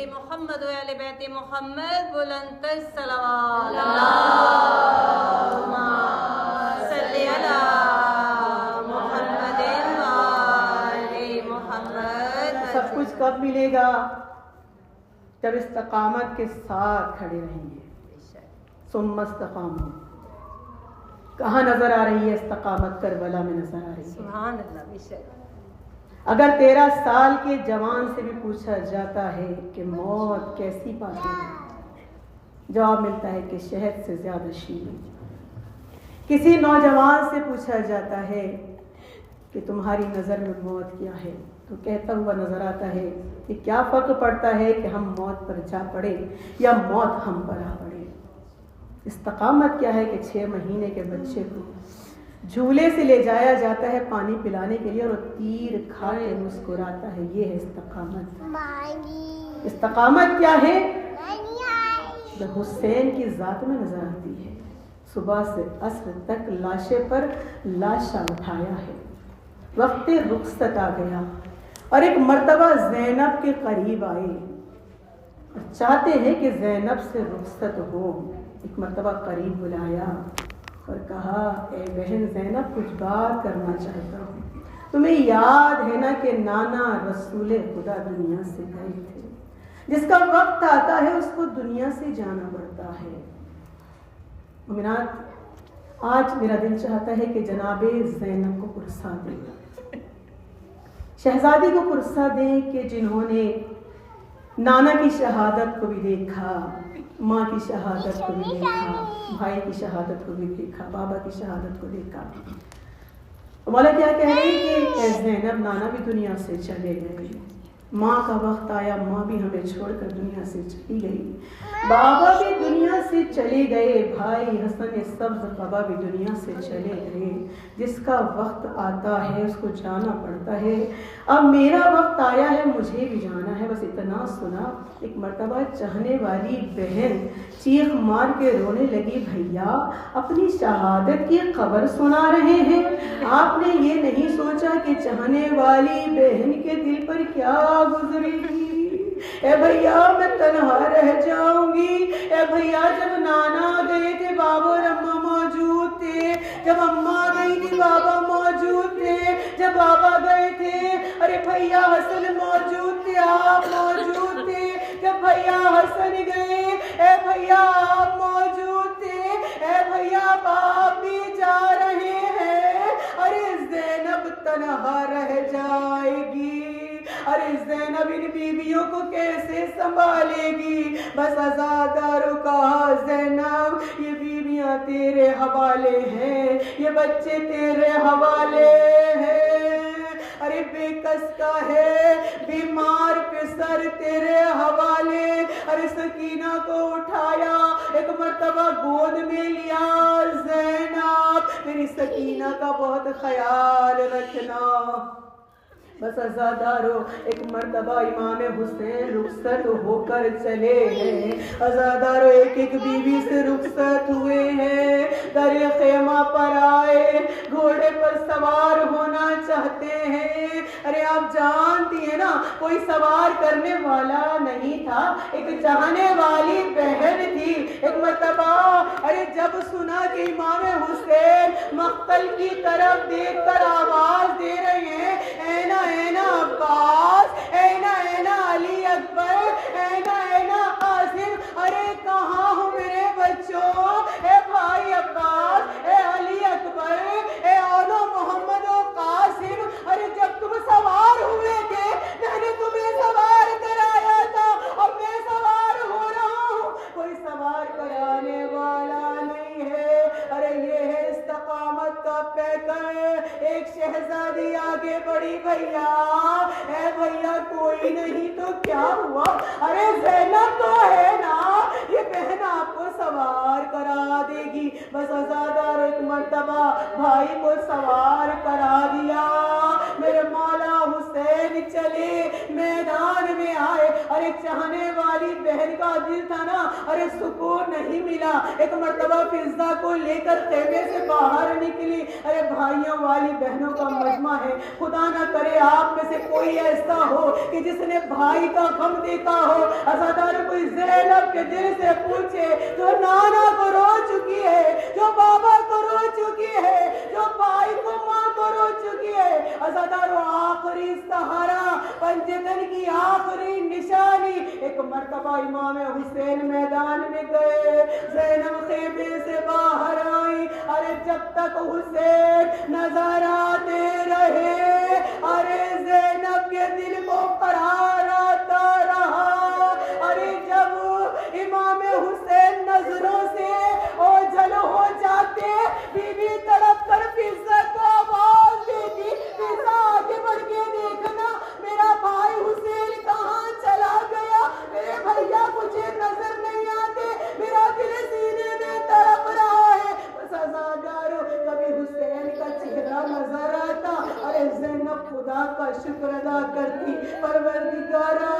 मोहम्मद वाले बैते मोहम्मद बुलंद सलावत अल्लाहुम्मा सल्ली अला मुहम्मद वाले मोहम्मद। सब कुछ कब मिलेगा? जब इस्तकामत के साथ खड़े रहेंगे। सुम्मस्तकामू, कहाँ नजर आ रही है इस्तकामत? करबला में नजर आ रही है। सुभान अल्लाह। बेशक अगर 13 साल के जवान से भी पूछा जाता है कि मौत कैसी पाते हैं, जवाब मिलता है कि शहद से ज्यादा शील। किसी नौजवान से पूछा जाता है कि तुम्हारी नज़र में मौत क्या है, तो कहता हुआ नजर आता है कि क्या फर्क पड़ता है कि हम मौत पर जा पड़े या मौत हम पर आ पड़े। इस्तकामत क्या है कि 6 महीने के बच्चे को झूले से ले जाया जाता है पानी पिलाने के लिए और तीर खा के मुस्कुराता है। ये है इस्तकामत। इस्तकामत क्या है? जब हुसैन की जात में नजर आती है, सुबह से अस्र तक लाशे पर लाशा उठाया है, वक्त रुखसत आ गया और एक मर्तबा ज़ैनब के करीब आए और चाहते हैं कि ज़ैनब से रुखसत हो। एक मर्तबा करीब बुलाया और कहा, ए बहन ज़ैनब, कुछ बात करना चाहता हूँ। तुम्हें याद है ना कि नाना रसूल खुदा दुनिया से गए थे, जिसका वक्त आता है उसको दुनिया से जाना पड़ता है। मुमिनात, आज मेरा दिल चाहता है कि जनाबे ज़ैनब को पुरसा दें, शहजादी को पुरसा दें कि जिन्होंने नाना की शहादत को भी देखा, माँ की शहादत को भी देखा, भाई की शहादत को भी देखा, बाबा की शहादत को देखा। मौला क्या कह रहे हैं कि ज़ैनब, नाना भी दुनिया से चले गए, माँ का वक्त आया, माँ भी हमें छोड़कर दुनिया से चली गई, बाबा भी दुनिया से चले गए, भाई हसन सब्ज़ क़बा भी दुनिया से चले गए। जिसका वक्त आता है उसको जाना पड़ता है। अब मेरा वक्त आया है, मुझे भी जाना है। बस इतना सुना, एक मर्तबा चाहने वाली बहन चीख मार के रोने लगी, भैया अपनी शहादत की खबर सुना रहे हैं, आपने ये नहीं सोचा कि चाहने वाली बहन के दिल पर क्या गुजरेगी। ए भैया मैं तन्हा रह जाऊंगी। ए भैया जब नाना गए थे बाबा और अम्मा मौजूद थे, जब अम्मा गई थी बाबा मौजूद थे, जब बाबा गए थे अरे भैया हसन मौजूद थे, आप मौजूद थे, जब भैया हसन गए ए भैया आप मौजूद थे, ए भैया बाप भी जा रहे हैं, अरे ज़ैनब तन्हा रह जाएगी, अरे ज़ैनब इन बीवियों को कैसे संभालेगी। बस आज़ादारों का ज़ैनब ये बीवियां बीवियां तेरे हवाले हैं, ये बच्चे तेरे हवाले हैं। अरे बेकस का है बीमार पे सर तेरे हवाले। अरे सकीना को उठाया, एक मर्तबा गोद में लिया। ज़ैनब मेरी सकीना का बहुत ख्याल रखना। बस अज़ादारो एक मर्तबा इमाम हुसैन रुखसत होकर चले हैं। अज़ादारो एक एक बीवी से रुखसत हुए हैं, दरे खेमा पर आए, घोड़े पर सवार होना चाहते हैं। अरे आप जानती है ना, कोई सवार करने वाला नहीं था, एक चाहने वाली बहन थी। एक मर्तबा अरे जब सुना कि इमाम हुसैन मक्तल की तरफ देखकर आवाज दे रहे हैं, ऐना ऐना अब्बास, ऐना ऐना अली अकबर, ऐना ऐना कासिम। अरे कहाँ हो मेरे बच्चों, ए भाई अब्बास, ए अली अकबर, ए औलो मोहम्मद और कासिम। अरे जब तुम सवार हुए थे, मैंने तुम्हें सवार कराया था और मैं सवार हो रहा हूँ, कोई सवार कराने वाला नहीं है। अरे ये है इस्तकामत का पैकर। एक शहजादी आगे बढ़ी, भैया है भैया, कोई नहीं तो क्या हुआ? अरे ज़ैनब तो है ना, ये बहन आपको सवार करा देगी। बस अज़ादार एक मर्तबा भाई को सवार करा दिया। मेरे मौला हुसैन चले मैदान में आए। अरे चाहने वाली बहन का दिल था ना, अरे सुकून नहीं मिला। एक मर्तबा फिजा को लेकर खेमे से बाहर निकली। अरे भाइयों वाली बहनों का मजमा है, खुदा ना करे आप में से कोई ऐसा हो कि जिसने भाई का गम देखा हो। अज़ादार कोई ज़ैनब के दिल से पूछे, जो नाना को रो चुकी है, जो बाबा को रो चुकी है, जो भाई को माँ को रो चुकी है। अज़ादार आखिरी सहारा, पंजतन की आखिरी निशानी। एक मर्तबा इमाम हुसैन मैदान में गए, ज़ैनब खेमे से बाहर आई। अरे जब तक हुसैन नजर आते रहे, अरे ज़ैनब के दिल को करार आता रहा। अरे जब इमाम हुसैन नजरों से ओझल हो जाते, बीबी तड़प कर फिजा को आवाज देती, फिजा आगे बढ़ के देखना, मेरा भाई हुसैन कहाँ चला गया? मेरे भैया मुझे नजर नहीं आते, मेरा दिल सीने में तड़प रहा है। अज़ादारो कभी हुसैन का चेहरा नजर आता, अरे ज़ैनब खुदा का शुक्र अदा करती, परवरदिगारा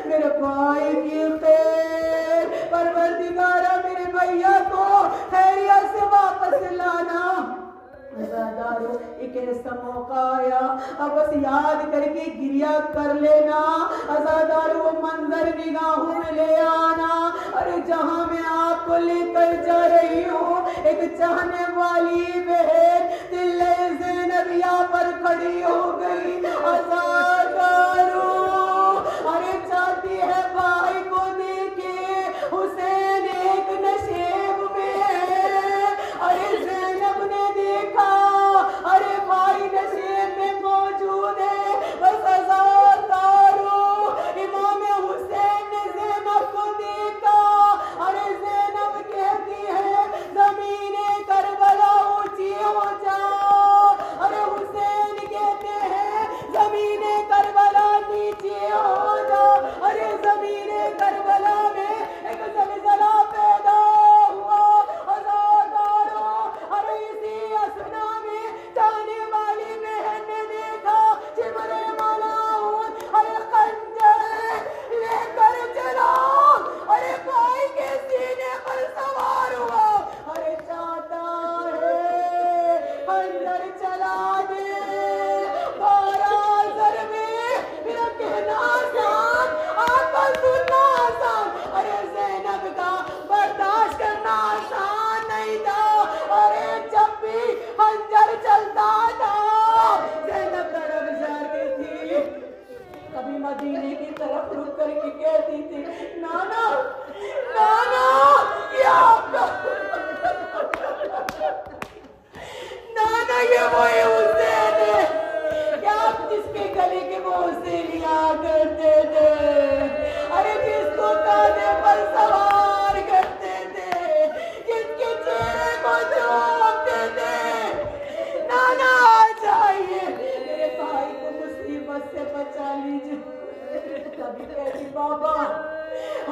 मेरे भाई की खैर, परवरदिगारा मेरे भैया को खैरियत से वापस लाना। अज़ादारो एक ऐसा मौका आया, अब बस याद करके गिरिया कर लेना। अज़ादारो वो मंजर निगाहों में ले आना। अरे जहां मैं आपको लेकर जा रही हूँ, एक चाहने वाली बहन तिल्ले ज़ैनबिया पर खड़ी हो गई। अज़ादारो अरे चाहती है भाई को देखे, हुसैन एक नशेब में है। अरे ज़ैनब ने देखा, अरे भाई नशेब में मौजूद है। बस अज़ादारो इमाम हुसैन ने ज़ैनब को देखा। अरे ज़ैनब कहती है, ज़मीने करबला ऊंची हो जाओ। अरे हुसैन कहते हैं, ज़मीने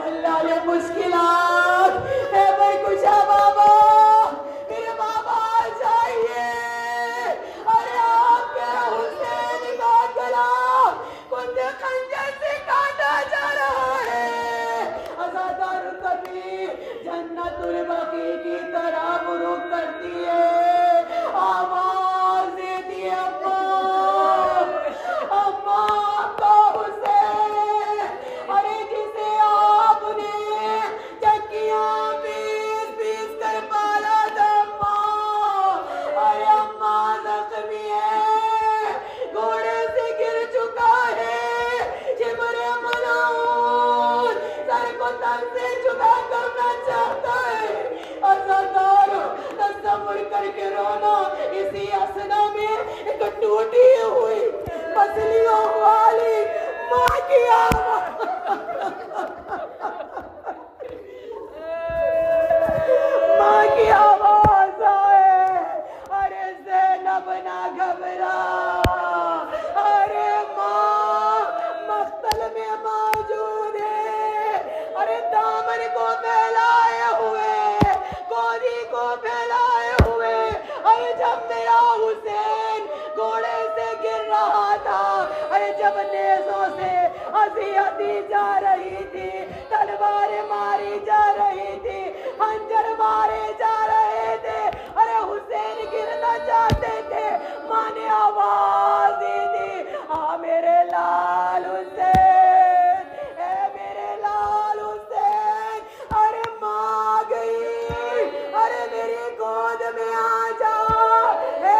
अल्लाह ने मुश्किलात है भाई कुछ है बाबा, मेरे बाबा चाहिए। अरे आपके हुसैन का गला कुंदे खंजर से काटा जा रहा है। अज़ादार कभी जन्नतुल बकी की तरह बुरुक करती है, आवाज देती है अम्मा अम्मा अम्मा हुसैन। अरे जिसे आपने चक्कियां पीस पीस कर पाला था अम्मा, अरे अम्मा जख्मी है, घोड़े से गिर चुका है, चिमरे मलाऊन सर को तन से झुका करना चाहता है। अज़ादार तसव्वुर करके रोना, इसी असना में एक टूटी हुई पसलियों वाली माँ की माँ की आवाज आए, अरे ज़ैनब ना घबरा, अरे माँ मख्तल में मौजूद है। अरे दामन को फैलाए हुए, गोदी को फैलाए हुए, अरे जब मेरा हुसैन घोड़े से गिर रहा था, अरे जब नेज़ों से अज़ियत दी जा रही थी, तलवारें मारी जा रही थी, खंजर मारे जा रहे थे, अरे हुसैन गिरना चाहते थे, माँ ने आवाज दी थी, हाँ मेरे लाल हुसैन, ए मेरे लाल हुसैन। अरे माँ गई, अरे मेरी गोद में आ जा, ए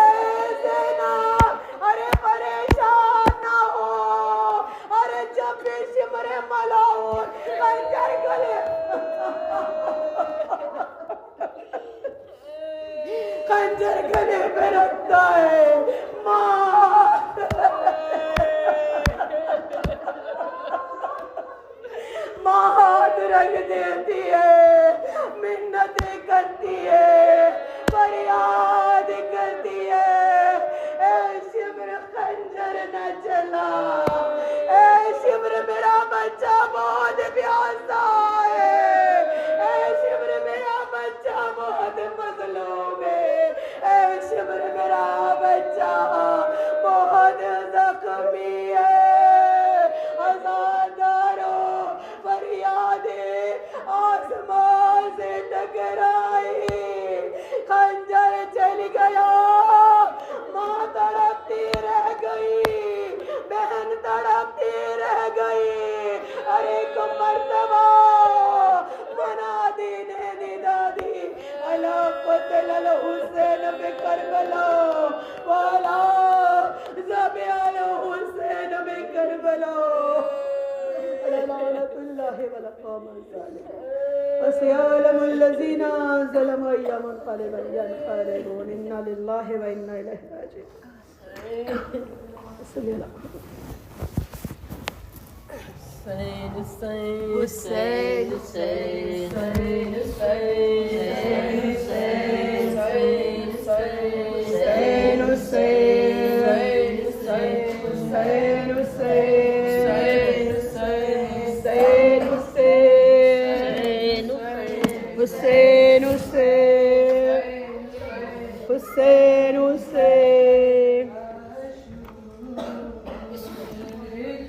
ज़ैनब, अरे परेशान ना हो। अरे जब भी शिमरे मलाऊन खंजर गले खंजर गले पे रखता है, माँ माँ हाथ रख देती है, मिन्नतें करती है, फरियाद करती है, ए शिमर खंजर न चला, ए शिमर मेरा बच्चा बहुत प्यासा है, ए शिमर मेरा बच्चा बहुत मज़लूम है, ए शिमर मेरा बच्चा बहुत ज़ख्मी है। अज़ादारों फरियादें आसमान से टकराई, खंजर चल गया, माँ तड़पती रह गई, बहन तड़पती रह गई। अरे एक मर्तबा मना दीने दी दादी अला क़तल हुसैन बे करबला वाला ज़बे अला हुसैन बे करबला लानतुल्लाहि वल क़ौमुल ज़ालिमीन वसयअलमुल लज़ीना ज़लमू अय्यामन क़लिबन इन्ना लिल्लाहि व इन्ना इलैहि राजिऊन। हुसैन हुसैन हुसैन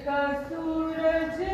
का सूरज है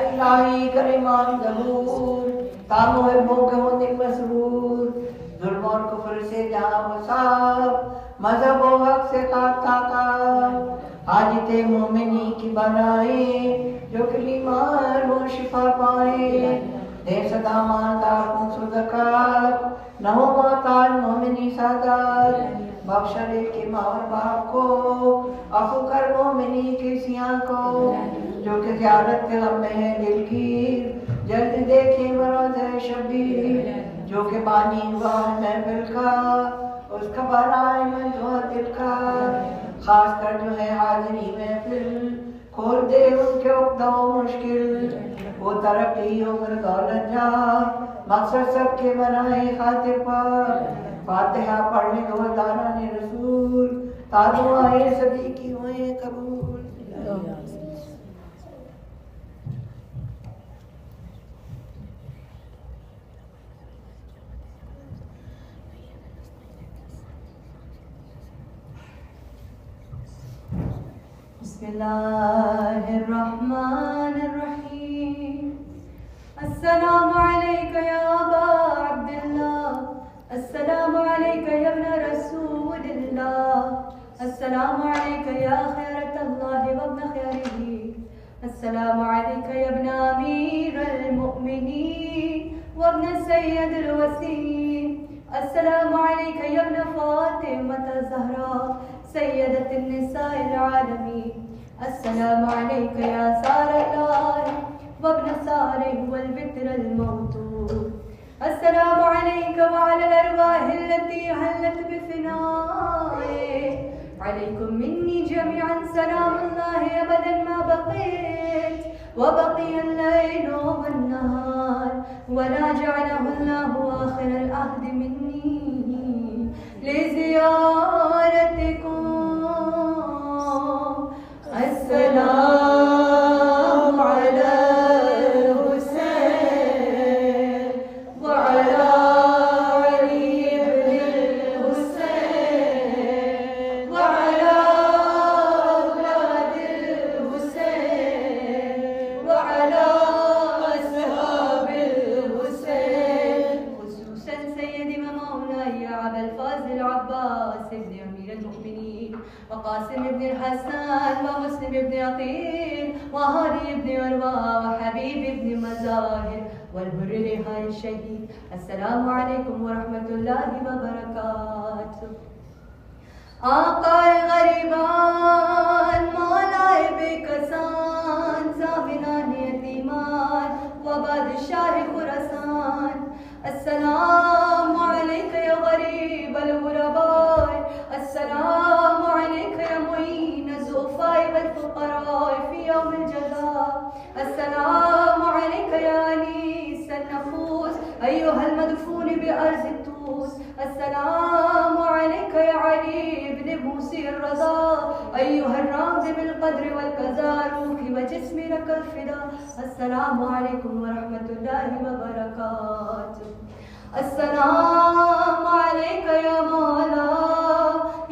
ilahi kariman gabur tamu ilmu nik masrur zulm और कुफ्र से जहाँ मुसाफ मजहब व हक से खाता हाजिते मोमिनी की बनाए जो कलीमान वो शिफा पाए दे सदा मानदार सुदकार न हो मोहताज मोमिनी सादात बख्शले के मावर बाप को अफू कर मोमिनी के सियां को जो कि ज़ियारत के गम में है दिलगीर जल्द देखे मरोज़ शबीर जो कि बानी हुआ है महफिल का उसका बनाए मन धुआ दिल का खास कर जो है हाजिरी महफिल खोल दे उनके उक्दा मुश्किल वो तरक्की उम्र दौलत जा मकसद सबके बनाए खातिर पर फातिहा पढ़ने दो दाना ने रसूल दुआएं सभी की हुए कबूल। बिस्मिल्लाहिर्रहमानिर्रहीम। अस्सलामु अलैका या अबा अब्दुल्लाह, अस्सलामु अलैका या इब्न रसूलिल्लाह, अस्सलामु अलैका या खैरतल्लाहि व इब्न खैरिही, अस्सलामु अलैका या इब्न अमीरल मुमिनीन व इब्न सय्यदिल वसीय्यीन, अस्सलामु अलैका या इब्न फातिमत ज़हरा सय्यदतिन निसाइल आलमीन, अस्सलामु अलैका या सारल्लाह व इब्न सारिह वल वित्रल मौतूर, अस्सलामु अलैका व अलल अरवाहिल लती हल्लत बिफनाए, अलैकुम मिन्नी जमीअन सलामुल्लाहि अबदन मा बक़ीत व बक़ियल लैलु वन नहार व ला जअलहु अल्लाहु आखिरल अहद मिन्नी लिज़ियारतिकुम। अस्सलामु अला हुसैन व अला अली इब्न हुसैन व अला औलादिल हुसैन व अला अस्हाबिल हुसैन, खुसूसन सय्यदी व मौलाई अबुल फाज़िल अब्बास इब्न अमीरुल मुमिनीन व क़ासिम इब्न हसन व मुस्लिम इब्न अक़ील व हादी इब्न उरवा व हबीब इब्न मज़ाहिर वल हुर्र रिहाय शहीद। अस्सलामु अलैकुम व रहमतुल्लाहि व बरकातुहू। आक़ाए ग़रीबान मौलाए बेकसान ज़ामिनाने यतीमान व बादशाह खुरासान, अस्सलामु अलैका या ग़रीबल ग़ुरबाए, अस्सलामु अलैका या मुईन ज़ुफ़ाए वल फ़ुक़राए फ़ी यौमिल जज़ा, अस्सलामु अलैका या अनीसन नफ़ूस अय्युहल मदफ़ून बिअर्ज़ि तूस, अस्सलामु अलैका या अली इब्न मूसी अर्रज़ा अय्युहर राज़ि बिल क़द्र वल क़ज़ा रूही व जिस्मी लकल फ़िदा, अस्सलामु अलैकुम व रहमतुल्लाहि व बरकातुहू। अस्सलामु अलैका या मौला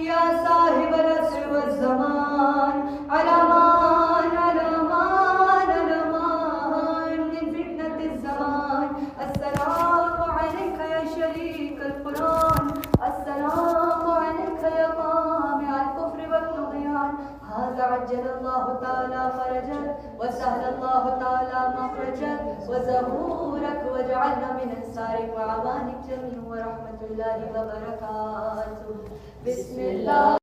या साहिबल अस्र वज़ ज़मान, अलमान अलमान अलमान मिन फ़ितनतिज़ ज़मान, अस्सलामु अलैका या शरीकल क़ुरान, अस्सलामु अलैका या क़ामिअल कुफ़्र वत तुग़यान, हाज़ा अज्जलल्लाहु तआला फ़रजक व सहलल्लाहु तआला मख़रजक व ज़हूरक व जअलना मिन अंसारिक व अवानिक जमीअ व रहमतुल्लाहि व बरकातुहू। बिस्मिल्लाह।